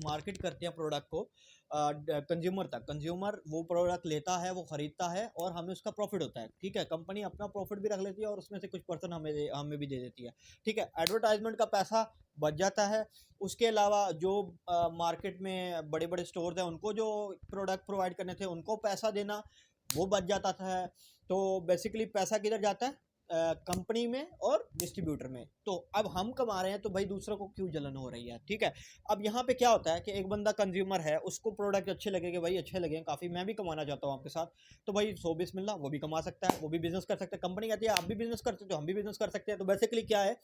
मार्केट करते हैं प्रोडक्ट को कंज्यूमर तक, कंज्यूमर वो प्रोडक्ट लेता है, वो ख़रीदता है और हमें उसका प्रॉफिट होता है, ठीक है, कंपनी अपना प्रॉफिट भी रख लेती है और उसमें से कुछ परसेंट हमें भी दे देती है, ठीक है, एडवर्टाइजमेंट का पैसा बच जाता है, उसके अलावा जो मार्केट में बड़े बड़े स्टोर्स हैं उनको जो प्रोडक्ट प्रोवाइड करने थे उनको पैसा देना वो बच जाता था, तो बेसिकली पैसा किधर जाता है, कंपनी में और डिस्ट्रीब्यूटर में, तो अब हम कमा रहे हैं तो भाई दूसरों को क्यों जलन हो रही है, ठीक है। अब यहाँ पे क्या होता है कि एक बंदा कंज्यूमर है, उसको प्रोडक्ट अच्छे लगेंगे, भाई अच्छे लगे काफ़ी, मैं भी कमाना चाहता हूँ आपके साथ, तो भाई 100 बिस्मिल्लाह, वो भी कमा सकता है, वो भी बिजनेस कर सकता है, कंपनी कहती है आप भी बिजनेस करते हो तो हम भी बिजनेस कर सकते हैं, तो बेसिकली क्या है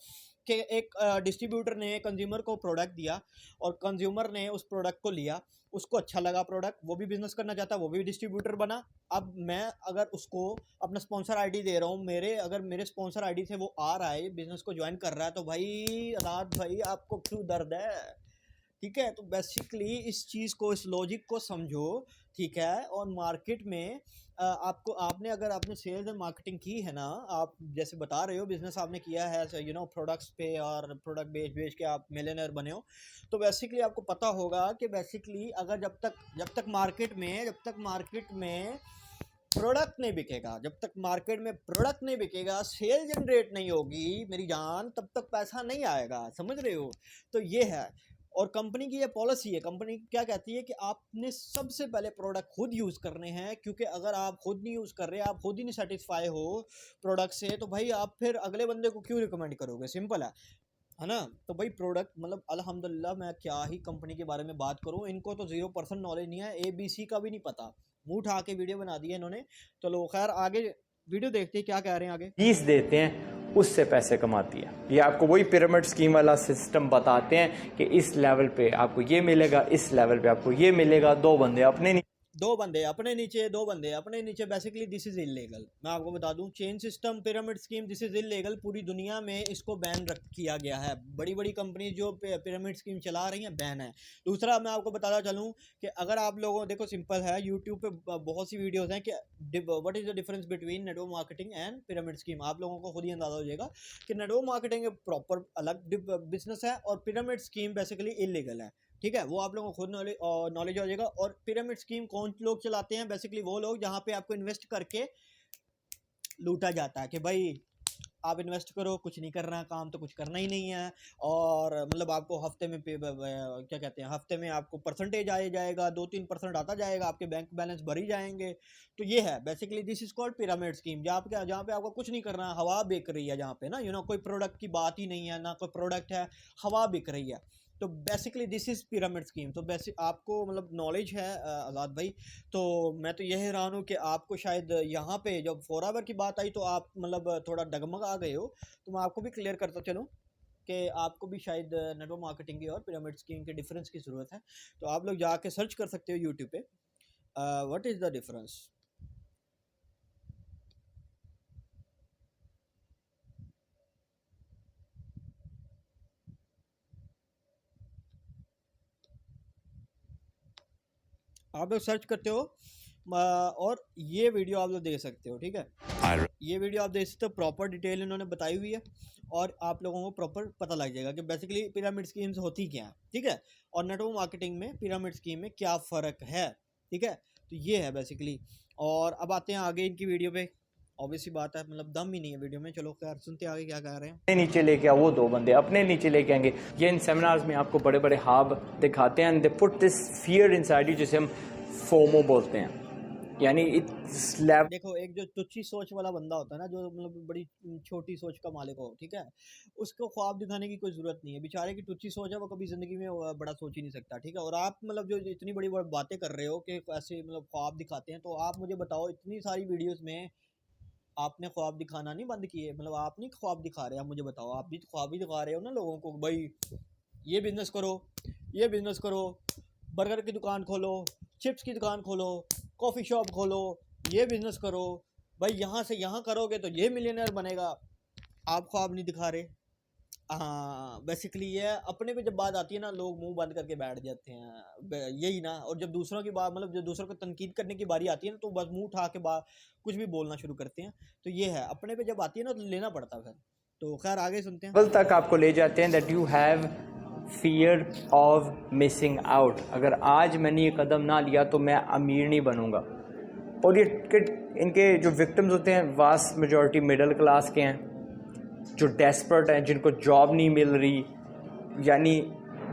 कि एक डिस्ट्रीब्यूटर ने कंज्यूमर को प्रोडक्ट दिया और कंज्यूमर ने उस प्रोडक्ट को लिया, उसको अच्छा लगा प्रोडक्ट, वो भी बिजनेस करना चाहता है, वो भी डिस्ट्रीब्यूटर बना। अब मैं अगर उसको अपना स्पॉन्सर आईडी दे रहा हूँ, अगर मेरे स्पॉन्सर आईडी से वो आ रहा है बिजनेस को ज्वाइन कर रहा है, तो भाई रात भाई आपको क्यों दर्द है, ठीक है। तो बेसिकली इस चीज़ को, इस लॉजिक को समझो, ठीक है। और मार्केट में आपने अगर आपने सेल्स एंड मार्केटिंग की है ना, आप जैसे बता रहे हो बिजनेस आपने किया है, यू नो प्रोडक्ट्स पे और प्रोडक्ट बेच के आप मिलियनेयर बने हो, तो बेसिकली आपको पता होगा कि बेसिकली अगर जब तक मार्केट में प्रोडक्ट नहीं बिकेगा, जब तक मार्केट में प्रोडक्ट नहीं बिकेगा, सेल जनरेट नहीं होगी मेरी जान, तब तक पैसा नहीं आएगा, समझ रहे हो। तो ये है, और कंपनी की ये पॉलिसी है, कंपनी क्या कहती है कि आपने सबसे पहले प्रोडक्ट खुद यूज़ करने हैं, क्योंकि अगर आप खुद नहीं यूज़ कर रहे, आप खुद ही नहीं सेटिस्फाई हो प्रोडक्ट से, तो भाई आप फिर अगले बंदे को क्यों रिकमेंड करोगे, सिंपल है ना। तो भाई प्रोडक्ट मतलब अल्हम्दुलिल्लाह, मैं क्या ही कंपनी के बारे में बात करूं, इनको तो 0% नॉलेज नहीं है, ABC का भी नहीं पता, मुंह उठा के वीडियो बना दी है इन्होंने। चलो खैर आगे वीडियो देखते हैं क्या कह रहे हैं आगे। फीस देते हैं उससे पैसे कमाती है। ये आपको वही पिरामिड स्कीम वाला सिस्टम बताते हैं कि इस लेवल पे आपको ये मिलेगा, इस लेवल पे आपको ये मिलेगा। दो बंदे अपने दो बंदे अपने नीचे, दो बंदे अपने नीचे, बेसिकली दिस इज इलीगल। मैं आपको बता दूं, chain system, pyramid scheme, this is illegal. पूरी दुनिया में इसको बैन किया गया है। बड़ी बड़ी कंपनी जो पिरामिड स्कीम चला रही हैं, बैन है। दूसरा मैं आपको बताता चलूं कि अगर आप लोगों, देखो सिंपल है, यूट्यूब पे बहुत सी वीडियोस हैं कि what is the difference between network marketing and pyramid scheme. आप लोगों को खुद ही अंदाजा हो जाएगा कि नेटवर्क मार्केटिंग प्रॉपर अलग बिजनेस है और पिरामिड स्कीम बेसिकली इलीगल है। ठीक है, वो आप लोगों को खुद नॉलेज हो जाएगा। और पिरामिड स्कीम कौन लोग चलाते हैं? बेसिकली वो लोग जहाँ पे आपको इन्वेस्ट करके लूटा जाता है कि भाई आप इन्वेस्ट करो, कुछ नहीं करना, काम तो कुछ करना ही नहीं है, और मतलब आपको हफ्ते में क्या कहते हैं, हफ्ते में आपको परसेंटेज आ जाएगा, 2-3% आता जाएगा, आपके बैंक बैलेंस भर ही जाएंगे। तो ये है basically, this is called pyramid scheme. जहाँ पे आपको कुछ नहीं करना है, हवा बिक रही है जहाँ पे ना, कोई प्रोडक्ट की बात ही नहीं है, ना कोई प्रोडक्ट है, हवा बिक रही है। तो basically this is pyramid scheme. तो बेसिक आपको मतलब नॉलेज है आज़ाद भाई। तो मैं तो यह हैरान हूँ कि आपको शायद यहाँ पे जब फॉरएवर की बात आई तो आप मतलब थोड़ा डगमगा गए हो। तो मैं आपको भी क्लियर करता चलूँ कि आपको भी शायद नेटवर्क मार्केटिंग की और पिरामिड स्कीम के डिफरेंस की ज़रूरत है। तो आप लोग जाके सर्च कर सकते हो यूट्यूब पे, व्हाट इज़ द डिफरेंस। आप लोग सर्च करते हो और ये वीडियो आप लोग देख सकते हो। ठीक है, ये वीडियो आप देख सकते हो, प्रॉपर डिटेल इन्होंने बताई हुई है और आप लोगों को प्रॉपर पता लग जाएगा कि बेसिकली पिरामिड स्कीम्स होती क्या है। ठीक है, और नेटवर्क मार्केटिंग में पिरामिड स्कीम में क्या फ़र्क है। ठीक है, तो ये है बेसिकली। और अब आते हैं आगे इनकी वीडियो पे। ऑब्वियसली बात है, मतलब दम ही नहीं है वीडियो में। चलो खैर सुनते आगे क्या कह रहे हैं। अपने नीचे लेके आओ, वो दो बंदे अपने नीचे लेके आएंगे। ये इन सेमिनार्स में आपको बड़े बड़े हाब दिखाते हैं, and they put this fear inside you, जिसे हम फोमो बोलते हैं। यानी इट्स लेवल, देखो एक जो तुच्छी सोच वाला बंदा होता है ना, जो मतलब बड़ी छोटी सोच का मालिक हो, ठीक है, उसको ख्वाब दिखाने की कोई ज़रूरत नहीं है। बेचारे की तुच्छी सोच है, वो कभी ज़िंदगी में बड़ा सोच ही नहीं सकता। ठीक है, और आप मतलब जो इतनी बड़ी बड़ी बातें कर रहे हो कि ऐसे मतलब ख्वाब दिखाते हैं, तो आप मुझे बताओ, इतनी सारी वीडियोस में आपने ख्वाब दिखाना नहीं बंद किए? मतलब आप नहीं ख्वाब दिखा रहे, आप मुझे बताओ, आप भी तो ख्वाब ही दिखा रहे हो ना लोगों को, भाई ये बिज़नेस करो, ये बिज़नेस करो, बर्गर की दुकान खोलो, चिप्स की दुकान खोलो, कॉफ़ी शॉप खोलो, ये बिज़नेस करो, भाई यहाँ से यहाँ करोगे तो ये मिलियनर बनेगा। आप ख्वाब नहीं दिखा रहे। हाँ बेसिकली ये अपने पे जब बात आती है ना, लोग मुंह बंद करके बैठ जाते हैं, यही ना। और जब दूसरों की बात, मतलब जब दूसरों को तनकीद करने की बारी आती है ना, तो बस मुंह उठा के कुछ भी बोलना शुरू करते हैं। तो ये है, अपने पे जब आती है ना तो लेना पड़ता है फिर। तो खैर आगे सुनते हैं। तक आपको ले जाते हैं that you have fear of missing out. अगर आज मैंने ये कदम ना लिया तो मैं अमीर नहीं बनूंगा। और ये इनके जो विक्टिम्स होते हैं, वास्ट मेजॉरिटी मिडिल क्लास के हैं, जो डेस्परेट हैं, जिनको जॉब नहीं मिल रही, यानी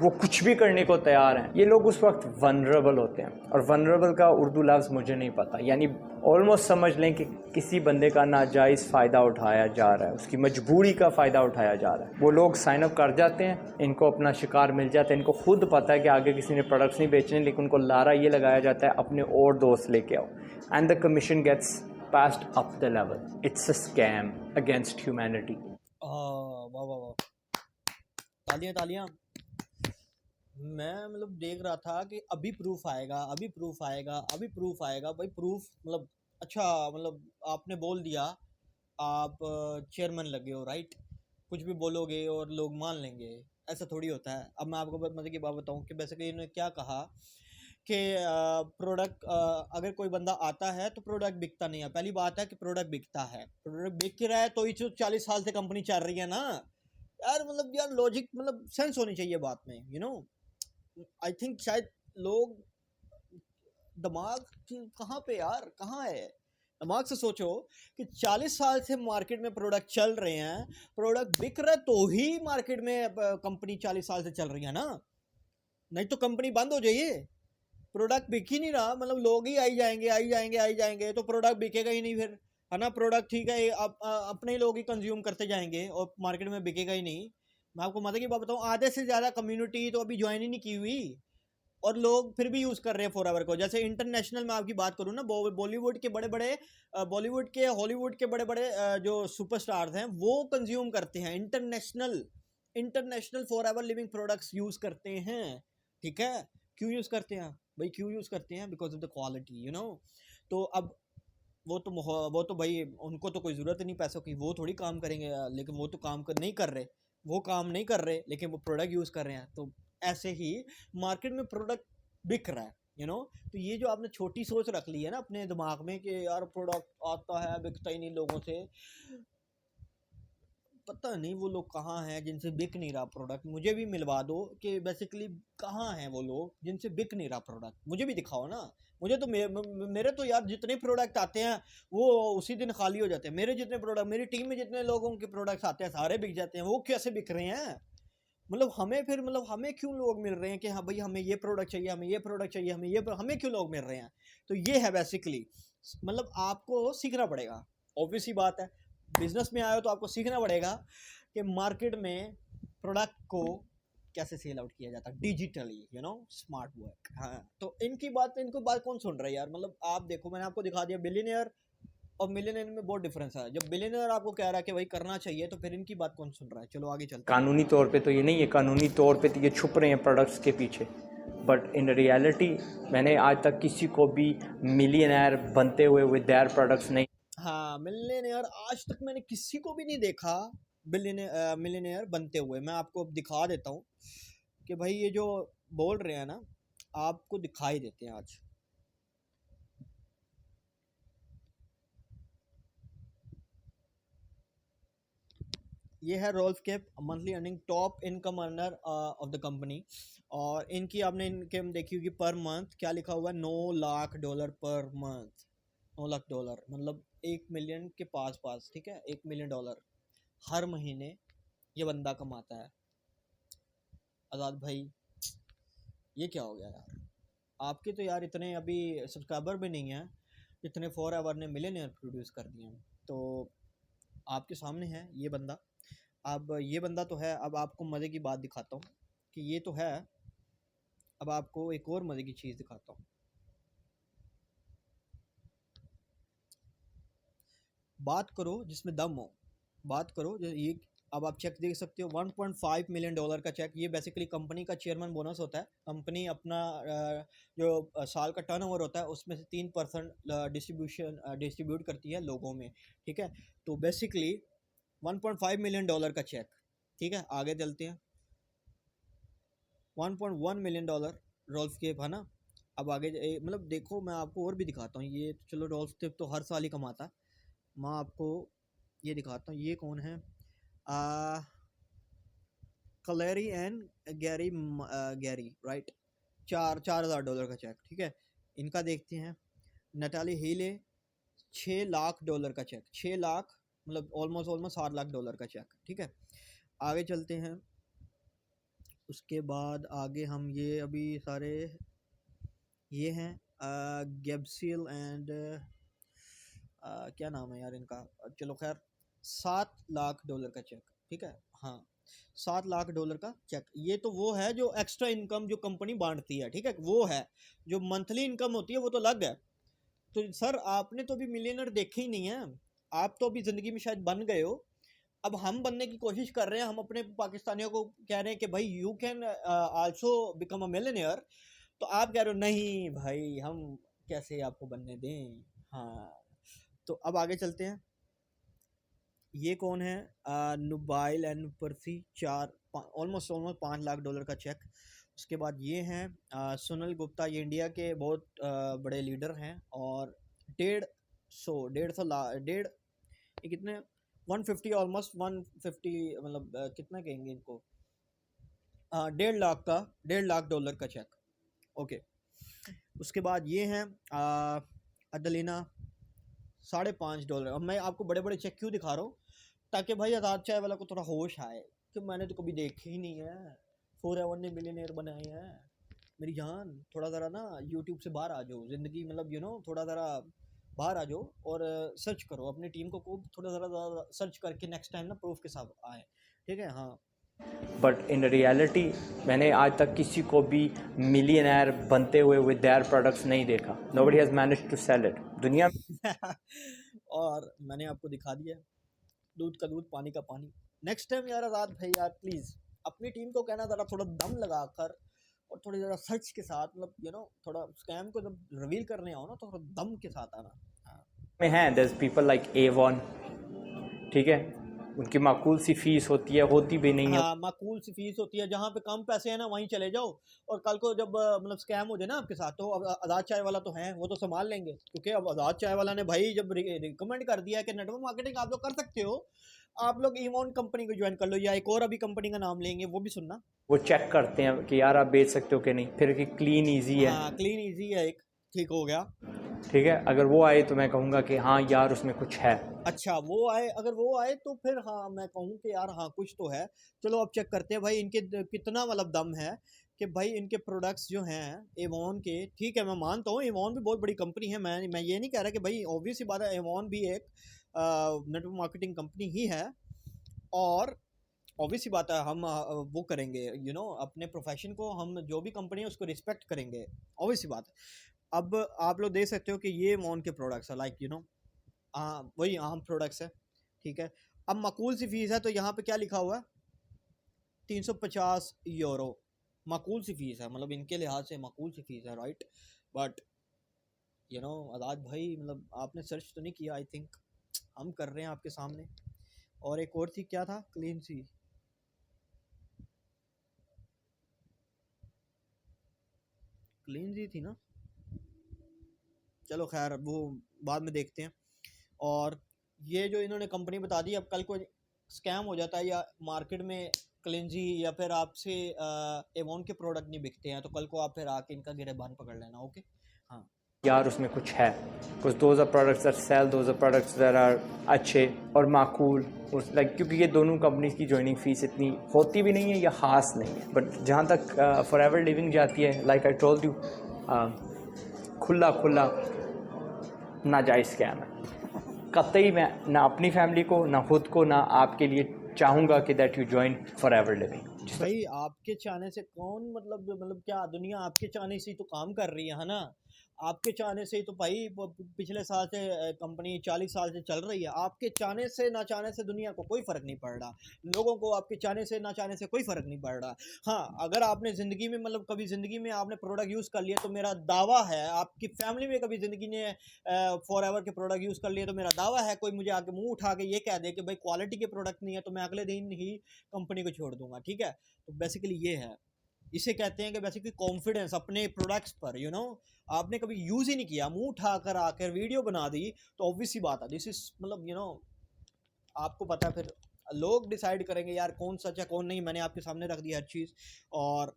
वो कुछ भी करने को तैयार हैं। ये लोग उस वक्त वनरेबल होते हैं, और वनरेबल का उर्दू लफ्ज़ मुझे नहीं पता, यानी ऑलमोस्ट समझ लें कि किसी बंदे का नाजायज़ फ़ायदा उठाया जा रहा है, उसकी मजबूरी का फ़ायदा उठाया जा रहा है। वो लोग साइन अप कर जाते हैं, इनको अपना शिकार मिल जाता है, इनको खुद पता है कि आगे किसी ने प्रोडक्ट्स नहीं बेचने, लेकिन उनको लारा ये लगाया जाता है अपने और दोस्त लेके आओ, and the commission gets passed up the level. It's a scam against humanity. वाह वाह वाह, तालियां तालियां। मैं मतलब देख रहा था कि अभी प्रूफ आएगा, अभी प्रूफ आएगा, अभी प्रूफ आएगा। भाई प्रूफ मतलब अच्छा, मतलब आपने बोल दिया, आप चेयरमैन लगे हो, राइट, कुछ भी बोलोगे और लोग मान लेंगे, ऐसा थोड़ी होता है। अब मैं आपको मतलब की बात बताऊं कि बेसिकली इन्होंने क्या कहा कि प्रोडक्ट अगर कोई बंदा आता है तो प्रोडक्ट बिकता नहीं है। पहली बात है कि प्रोडक्ट बिकता है, प्रोडक्ट बिक रहा है तो ये 40 साल से कंपनी चल रही है ना यार। मतलब यार लॉजिक, मतलब सेंस होनी चाहिए बात में, आई थिंक शायद लोग दिमाग कहाँ पे यार, कहाँ है दिमाग से सोचो कि 40 साल से मार्केट में प्रोडक्ट चल रहे हैं, प्रोडक्ट बिक रहा है तो ही मार्केट में कंपनी 40 साल से चल रही है ना। नहीं तो कंपनी बंद हो जाइए, प्रोडक्ट बिक ही नहीं रहा, मतलब लोग ही आई जाएंगे आई जाएंगे आई जाएंगे, तो प्रोडक्ट बिकेगा ही नहीं फिर, है ना। प्रोडक्ट ठीक है, आप अपने ही लोग ही कंज्यूम करते जाएंगे और मार्केट में बिकेगा ही नहीं। मैं आपको मतलब की बात बताऊँ, आधे से ज़्यादा कम्युनिटी तो अभी ज्वाइन ही नहीं की हुई और लोग फिर भी यूज़ कर रहे हैं फॉरएवर को। जैसे इंटरनेशनल में आपकी बात करूँ ना, बॉलीवुड के बड़े बड़े बॉलीवुड के हॉलीवुड के बड़े बड़े जो सुपरस्टार्स हैं वो कंज्यूम करते हैं international international forever living products use करते हैं, ठीक है। क्यों यूज़ करते हैं भाई, क्यों यूज़ करते हैं? Because of the quality, you know. तो अब वो तो भाई उनको तो कोई ज़रूरत ही नहीं पैसों की, वो थोड़ी काम करेंगे, लेकिन वो तो काम नहीं कर रहे, वो काम नहीं कर रहे लेकिन वो प्रोडक्ट यूज़ कर रहे हैं। तो ऐसे ही मार्केट में प्रोडक्ट बिक रहा है, यू नो। तो ये जो आपने छोटी सोच रख ली है ना अपने दिमाग में कि यार प्रोडक्ट आता है बिकता ही नहीं लोगों से, पता नहीं वो लोग कहाँ हैं जिनसे बिक नहीं रहा प्रोडक्ट। मुझे भी मिलवा दो कि बेसिकली कहाँ हैं वो लोग जिनसे बिक नहीं रहा प्रोडक्ट, मुझे भी दिखाओ ना। मुझे तो मेरे तो यार जितने प्रोडक्ट आते हैं वो उसी दिन खाली हो जाते हैं। मेरे जितने प्रोडक्ट, मेरी टीम में जितने लोगों के प्रोडक्ट्स आते हैं सारे बिक जाते हैं। वो कैसे बिक रहे हैं? मतलब हमें फिर मतलब हमें क्यों लोग मिल रहे हैं कि हाँ भाई हमें ये प्रोडक्ट चाहिए, हमें ये प्रोडक्ट चाहिए, हमें क्यों लोग मिल रहे हैं? तो ये है बेसिकली, मतलब आपको सीखना पड़ेगा। ऑब्वियस ही बात है, बिजनेस में आए हो तो आपको सीखना पड़ेगा कि मार्केट में प्रोडक्ट को कैसे सेल आउट किया जाता है digitally, you know, smart work. हाँ, तो इनको बात कौन सुन रहा है यार? मतलब आप देखो, मैंने आपको दिखा दिया बिलियनियर और मिलियनियर में बहुत डिफरेंस है। जब बिलियनियर आपको कह रहा है कि भाई करना चाहिए, तो फिर इनकी बात कौन सुन रहा है? चलो आगे चलते हैं। कानूनी तौर पे तो ये नहीं है, कानूनी तौर पे तो ये छुप रहे हैं प्रोडक्ट्स के पीछे, बट इन रियलिटी मैंने आज तक किसी को भी मिलियनर बनते हुए विद देयर प्रोडक्ट्स नहीं। हाँ, मिलियनेयर आज तक मैंने किसी को भी नहीं देखा मिलियनेयर बनते हुए। मैं आपको अब दिखा देता हूँ कि भाई ये जो बोल रहे हैं ना, आपको दिखाई देते हैं आज। ये है Rolf Kepp, monthly earning top income earner of the company. और इनकी आपने इनकम देखी होगी पर मंथ, क्या लिखा हुआ है? $9 लाख पर मंथ। $9 लाख, मतलब 1 मिलियन के पास, ठीक है। $1 मिलियन हर महीने ये बंदा कमाता है। आज़ाद भाई ये क्या हो गया यार? आपके तो यार इतने अभी सब्सक्राइबर भी नहीं हैं जितने फॉरएवर ने मिलियनेयर प्रोड्यूस कर दिए हैं। तो आपके सामने है ये बंदा। अब ये बंदा तो है, अब आपको मज़े की बात दिखाता हूँ कि ये तो है। अब आपको एक और मज़े की चीज़ दिखाता हूँ। बात करो जिसमें दम हो, बात करो जो ये। अब आप चेक देख सकते हो, $1.5 मिलियन का चेक। ये बेसिकली कंपनी का चेयरमैन बोनस होता है। कंपनी अपना जो साल का टर्नओवर होता है उसमें से 3% डिस्ट्रीब्यूट करती है लोगों में, ठीक है। तो बेसिकली $1.5 मिलियन का चेक, ठीक है। आगे चलते हैं। $1.1 मिलियन रोल्फ केप, है ना। अब आगे मतलब देखो, मैं आपको और भी दिखाता हूँ। ये चलो रोल्फ केप तो हर साल ही कमाता है। मैं आपको ये दिखाता हूँ, ये कौन है? Kaleri and Gary right. $4,000 का चेक, ठीक है। इनका देखते हैं। नटाली हीले $6 लाख का चेक, 6 लाख मतलब ऑलमोस्ट $7 लाख का चेक, ठीक है। आगे चलते हैं। उसके बाद आगे हम ये अभी सारे ये हैं गैब्सियल एंड क्या नाम है यार इनका? चलो खैर, $7 लाख का चेक, ठीक है। हाँ, $7 लाख का चेक। ये तो वो है जो एक्स्ट्रा इनकम जो कंपनी बांटती है, ठीक है। वो है जो मंथली इनकम होती है, वो तो अलग है। तो सर आपने तो अभी मिलियनर देखे ही नहीं है, आप तो अभी ज़िंदगी में शायद बन गए हो। अब हम बनने की कोशिश कर रहे हैं। हम अपने पाकिस्तानियों को कह रहे हैं कि भाई you can also become a millionaire. तो आप कह रहे हो नहीं भाई हम कैसे आपको बनने दें। हाँ, तो अब आगे चलते हैं। ये कौन है? नुबाइल एंड पर्सी, ऑलमोस्ट $5 लाख का चेक। उसके बाद ये हैं सुनील गुप्ता, ये इंडिया के बहुत बड़े लीडर हैं। और 150 ये कितने 150 ऑलमोस्ट 150 मतलब कितना कहेंगे इनको? $1.5 लाख का चेक, ओके। उसके बाद ये हैं अदलिना, $5.5। अब मैं आपको बड़े बड़े चेक क्यों दिखा रहा हूँ? ताकि भाई आज़ाद चाय वाला को थोड़ा होश आए कि मैंने तो कभी देखे ही नहीं है, फॉरएवर ने मिलियनेयर बनाए हैं। मेरी जान थोड़ा ज़रा ना यूट्यूब से बाहर आ जाओ, ज़िंदगी मतलब थोड़ा ज़रा बाहर आ जाओ और सर्च करो अपनी टीम को थोड़ा ज़रा सर्च करके नेक्स्ट टाइम ना प्रूफ के साथ आए, ठीक है। हाँ बट इन रियलिटी मैंने आज तक किसी को भी मिलियनर बनते हुए विद देयर प्रोडक्ट्स नहीं देखा. Nobody has managed to sell it. दुनिया और मैंने आपको दिखा दिया है, दूध का दूध पानी का पानी। नेक्स्ट टाइम यार आज़ाद भाई यार प्लीज़ अपनी टीम को कहना ज़रा थोड़ा दम लगा कर और थोड़ी ज़रा सर्च के साथ, मतलब थोड़ा स्कैम को जब रिवील करने आओ ना तो थोड़ा दम के साथ आना। हाँ में हैं there is people like Avon, ठीक है, उनकी माकूल सी फीस होती है, होती भी नहीं है. हाँ माकूल सी फीस होती है, जहाँ पे कम पैसे हैं ना वहीं चले जाओ, और कल को जब मतलब स्कैम हो जाए ना आपके साथ, तो अब आज़ाद चाय वाला तो है वो तो संभाल लेंगे, क्योंकि अब आज़ाद चाय वाला ने भाई जब रिकमेंड कर दिया कि नेटवर्क मार्केटिंग आप लोग कर सकते हो, आप लोग Avon कंपनी को ज्वाइन कर लो, या एक और अभी कंपनी का नाम लेंगे वो भी सुनना। वो चेक करते हैं कि यार आप बेच सकते हो कि नहीं, फिर कि क्लीन ईजी है. हाँ क्लीन इजी है, एक ठीक हो गया। ठीक है, अगर वो आए तो मैं कहूँगा कि हाँ यार उसमें कुछ है. अच्छा वो आए, अगर वो आए तो फिर हाँ मैं कहूँ कि यार हाँ कुछ तो है। चलो अब चेक करते हैं भाई इनके कितना मतलब दम है कि भाई इनके प्रोडक्ट्स जो हैं Avon के, ठीक है मैं मानता हूँ Avon भी बहुत बड़ी कंपनी है, मैं ये नहीं कह रहा कि भाई ऑब्वियस सी बात है Avon भी एक नेटवर्क मार्केटिंग कंपनी ही है, और ऑब्वियस सी बात है हम वो करेंगे अपने प्रोफेशन को, हम जो भी कंपनी है उसको रिस्पेक्ट करेंगे, ऑब्वियस सी बात है। अब आप लोग देख सकते हो कि ये Avon के प्रोडक्ट्स है, लाइक वही आम प्रोडक्ट्स है, ठीक है। अब माकूल सी फीस है तो यहाँ पे क्या लिखा हुआ है 350 यूरो, माकूल सी फीस है, मतलब इनके लिहाज से माकूल सी फीस है, राइट। बट आज़ाद भाई मतलब आपने सर्च तो नहीं किया, आई थिंक हम कर रहे हैं आपके सामने। और एक और थी, क्या था, क्लीन सी थी ना, चलो खैर वो बाद में देखते हैं। और ये जो इन्होंने कंपनी बता दी, अब कल को स्कैम हो जाता है या मार्केट में क्लिनजी या फिर आपसे Avon के प्रोडक्ट नहीं बिकते हैं, तो कल को आप फिर आके इनका गिरबान पकड़ लेना, ओके। हाँ यार उसमें कुछ है, कुछ those are products that sell, those are products that are अच्छे और माकूल, उस लाइक क्योंकि ये दोनों कंपनीज की ज्वाइनिंग फीस इतनी होती भी नहीं है या ख़ास नहीं है। बट जहाँ तक फॉरएवर लिविंग जाती है, लाइक आई टोल्ड यू, खुला खुला नाजायज़ स्कैम है। कतई मैं ना अपनी फैमिली को, ना खुद को, ना आपके लिए चाहूँगा कि that you join forever living. भाई आपके चाहने से कौन मतलब क्या दुनिया आपके चाहने से ही तो काम कर रही है ना, आपके चाहने से ही तो भाई पिछले साल से कंपनी 40 साल से चल रही है, आपके चाहने से ना चाहने से दुनिया को कोई फ़र्क नहीं पड़ रहा, लोगों को आपके चाहने से ना चाहने से कोई फ़र्क नहीं पड़ रहा। हाँ अगर आपने ज़िंदगी में मतलब कभी ज़िंदगी में आपने प्रोडक्ट यूज़ कर लिया तो मेरा दावा है, आपकी फैमिली में कभी ज़िंदगी ने फॉरएवर के प्रोडक्ट यूज़ कर लिए तो मेरा दावा है, कोई मुझे आके मुँह उठा के ये कह दे कि भाई क्वालिटी के प्रोडक्ट नहीं है, तो मैं अगले दिन ही कंपनी को छोड़ दूंगा, ठीक है। तो बेसिकली ये है, इसे कहते हैं कि बेसिकली कॉन्फिडेंस अपने प्रोडक्ट्स पर, आपने कभी यूज़ ही नहीं किया, मुंह उठा कर आकर वीडियो बना दी, तो ऑब्वियस सी बात है दिस इज मतलब आपको पता है, फिर लोग डिसाइड करेंगे यार कौन सच है कौन नहीं। मैंने आपके सामने रख दिया हर चीज़, और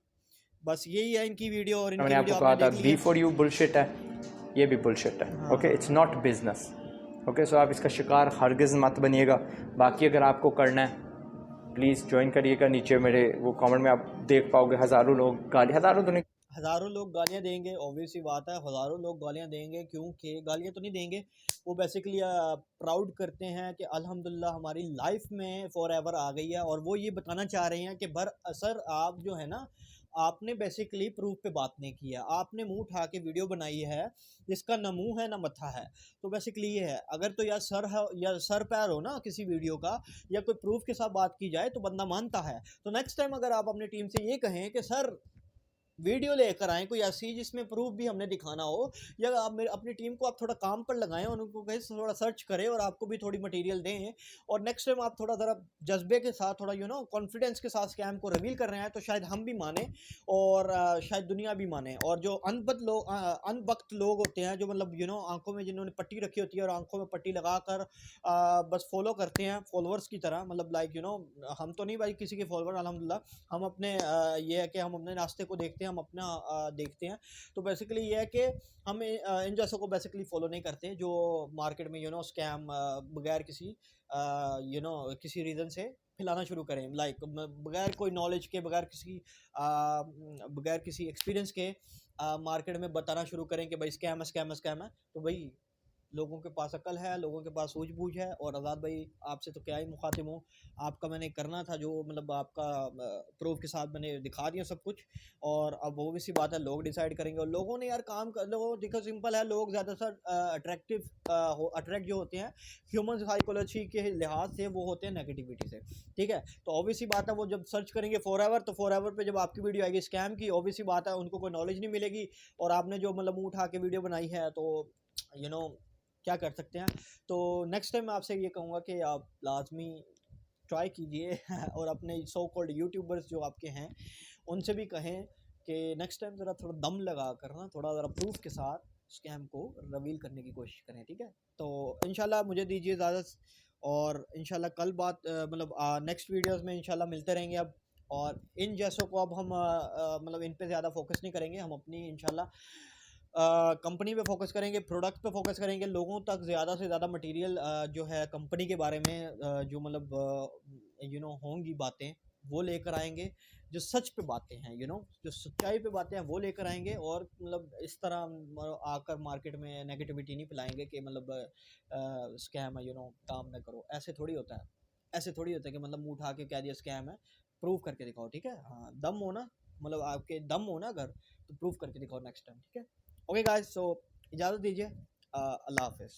बस यही है इनकी वीडियो। और इनकी मैंने आपको वीडियो कहा आपने था देख ली बी है। फॉर यू बुलशिट है, ये भी बुलशिट है, okay, it's not business, okay. So आप इसका शिकार हरगिज़ मत बनिएगा। बाकी अगर आपको करना है प्लीज़ ज्वाइन करिएगा। नीचे मेरे वो कमेंट में आप देख पाओगे हज़ारों लोग गाली, हज़ारों तो नहीं, हज़ारों लोग गालियाँ देंगे, ऑब्वियस सी बात है हज़ारों लोग गालियाँ देंगे, क्योंकि गालियाँ तो नहीं देंगे, वो बेसिकली प्राउड करते हैं कि अल्हम्दुलिल्लाह हमारी लाइफ में फॉरएवर आ गई है, और वो ये बताना चाह रहे हैं कि बर असर आप जो है ना, आपने बेसिकली प्रूफ पे बात नहीं किया, आपने मुंह उठा के वीडियो बनाई है जिसका ना मुंह है ना मत्था है। तो बेसिकली ये है, अगर तो या सर है या सर पैर हो ना किसी वीडियो का, या कोई प्रूफ के साथ बात की जाए तो बंदा मानता है। तो नेक्स्ट टाइम अगर आप अपनी टीम से ये कहें कि सर वीडियो लेकर आएँ कोई ऐसी जिसमें प्रूफ भी हमने दिखाना हो, या आप मेरे अपनी टीम को आप थोड़ा काम पर लगाएं और उनको कहें थोड़ा सर्च करें और आपको भी थोड़ी मटेरियल दें, और नेक्स्ट टाइम आप थोड़ा ज़रा जज्बे के साथ, थोड़ा कॉन्फिडेंस के साथ स्कैम को रिवील कर रहे हैं, तो शायद हम भी माने और शायद दुनिया भी माने। और जो अनबख्त लोग होते हैं, जो मतलब आंखों में जिन्होंने पट्टी रखी होती है और आंखों में पट्टी लगा कर बस फॉलो करते हैं फॉलोअर्स की तरह, मतलब लाइक हम तो नहीं भाई किसी के फॉलोअर, अल्हम्दुलिल्लाह हम अपने ये है कि हम अपने रास्ते को देखते करते हैं, हम अपना देखते हैं। तो बेसिकली ये है कि हम इन जैसों को बेसिकली फॉलो नहीं करते जो मार्केट में स्कैम बगैर किसी किसी रीज़न से फैलाना शुरू करें, लाइक बगैर कोई नॉलेज के, बगैर किसी एक्सपीरियंस के मार्केट में बताना शुरू करें कि भाई स्कैम है, स्कैम है, स्कैम है। तो भाई लोगों के पास अकल है, लोगों के पास सूझबूझ है। और आज़ाद भाई आपसे तो क्या ही मुखातिब हूँ, आपका मैंने करना था जो मतलब आपका प्रूफ के साथ मैंने दिखा दिया सब कुछ। और अब वो भी सी बात है, लोग डिसाइड करेंगे। और लोगों ने यार काम कर लो, देखो सिंपल है, लोग ज़्यादातर अट्रैक्ट जो होते हैं ह्यूमन साइकोलॉजी के लिहाज से, वो होते हैं नेगेटिविटी से, ठीक है। तो ऑब्वियसली बात है, वो जब सर्च करेंगे फॉरएवर, तो फॉरएवर पे जब आपकी वीडियो आएगी स्कैम की, ऑब्वियसली बात है उनको कोई नॉलेज नहीं मिलेगी। और आपने जो मतलब मुँह उठा के वीडियो बनाई है, तो क्या कर सकते हैं। तो नेक्स्ट टाइम मैं आपसे ये कहूँगा कि आप लाजमी ट्राई कीजिए और अपने सो कॉल्ड यूट्यूबर्स जो आपके हैं उनसे भी कहें कि नेक्स्ट टाइम ज़रा थोड़ा दम लगा कर ना, थोड़ा ज़रा प्रूफ के साथ स्कैम को रिवील करने की कोशिश करें, ठीक है। तो इंशाल्लाह मुझे दीजिए इजाज़त, और इंशाल्लाह कल बात मतलब नेक्स्ट वीडियोस में इंशाल्लाह मिलते रहेंगे अब। और इन जैसों को अब हम मतलब इन पे ज़्यादा फोकस नहीं करेंगे, हम अपनी इंशाल्लाह कंपनी पे फोकस करेंगे, प्रोडक्ट पे फोकस करेंगे, लोगों तक ज़्यादा से ज़्यादा मटेरियल जो है कंपनी के बारे में जो मतलब होंगी बातें, वो लेकर आएंगे। जो सच पे बातें हैं, जो सच्चाई पे बातें हैं, वो लेकर आएंगे। और मतलब इस तरह आकर मार्केट में नेगेटिविटी नहीं फैलाएंगे कि मतलब स्कैम है, काम ना करो। ऐसे थोड़ी होता है, ऐसे थोड़ी होता है कि मतलब मुँह उठा के कह दिया स्कैम है, प्रूव करके दिखाओ, ठीक है। हाँ, दम हो ना, मतलब आपके दम हो ना अगर, तो प्रूव करके दिखाओ नेक्स्ट टाइम, ठीक है। ओके गाइस, सो इजाज़त दीजिए, अल्लाह हाफ़िज़।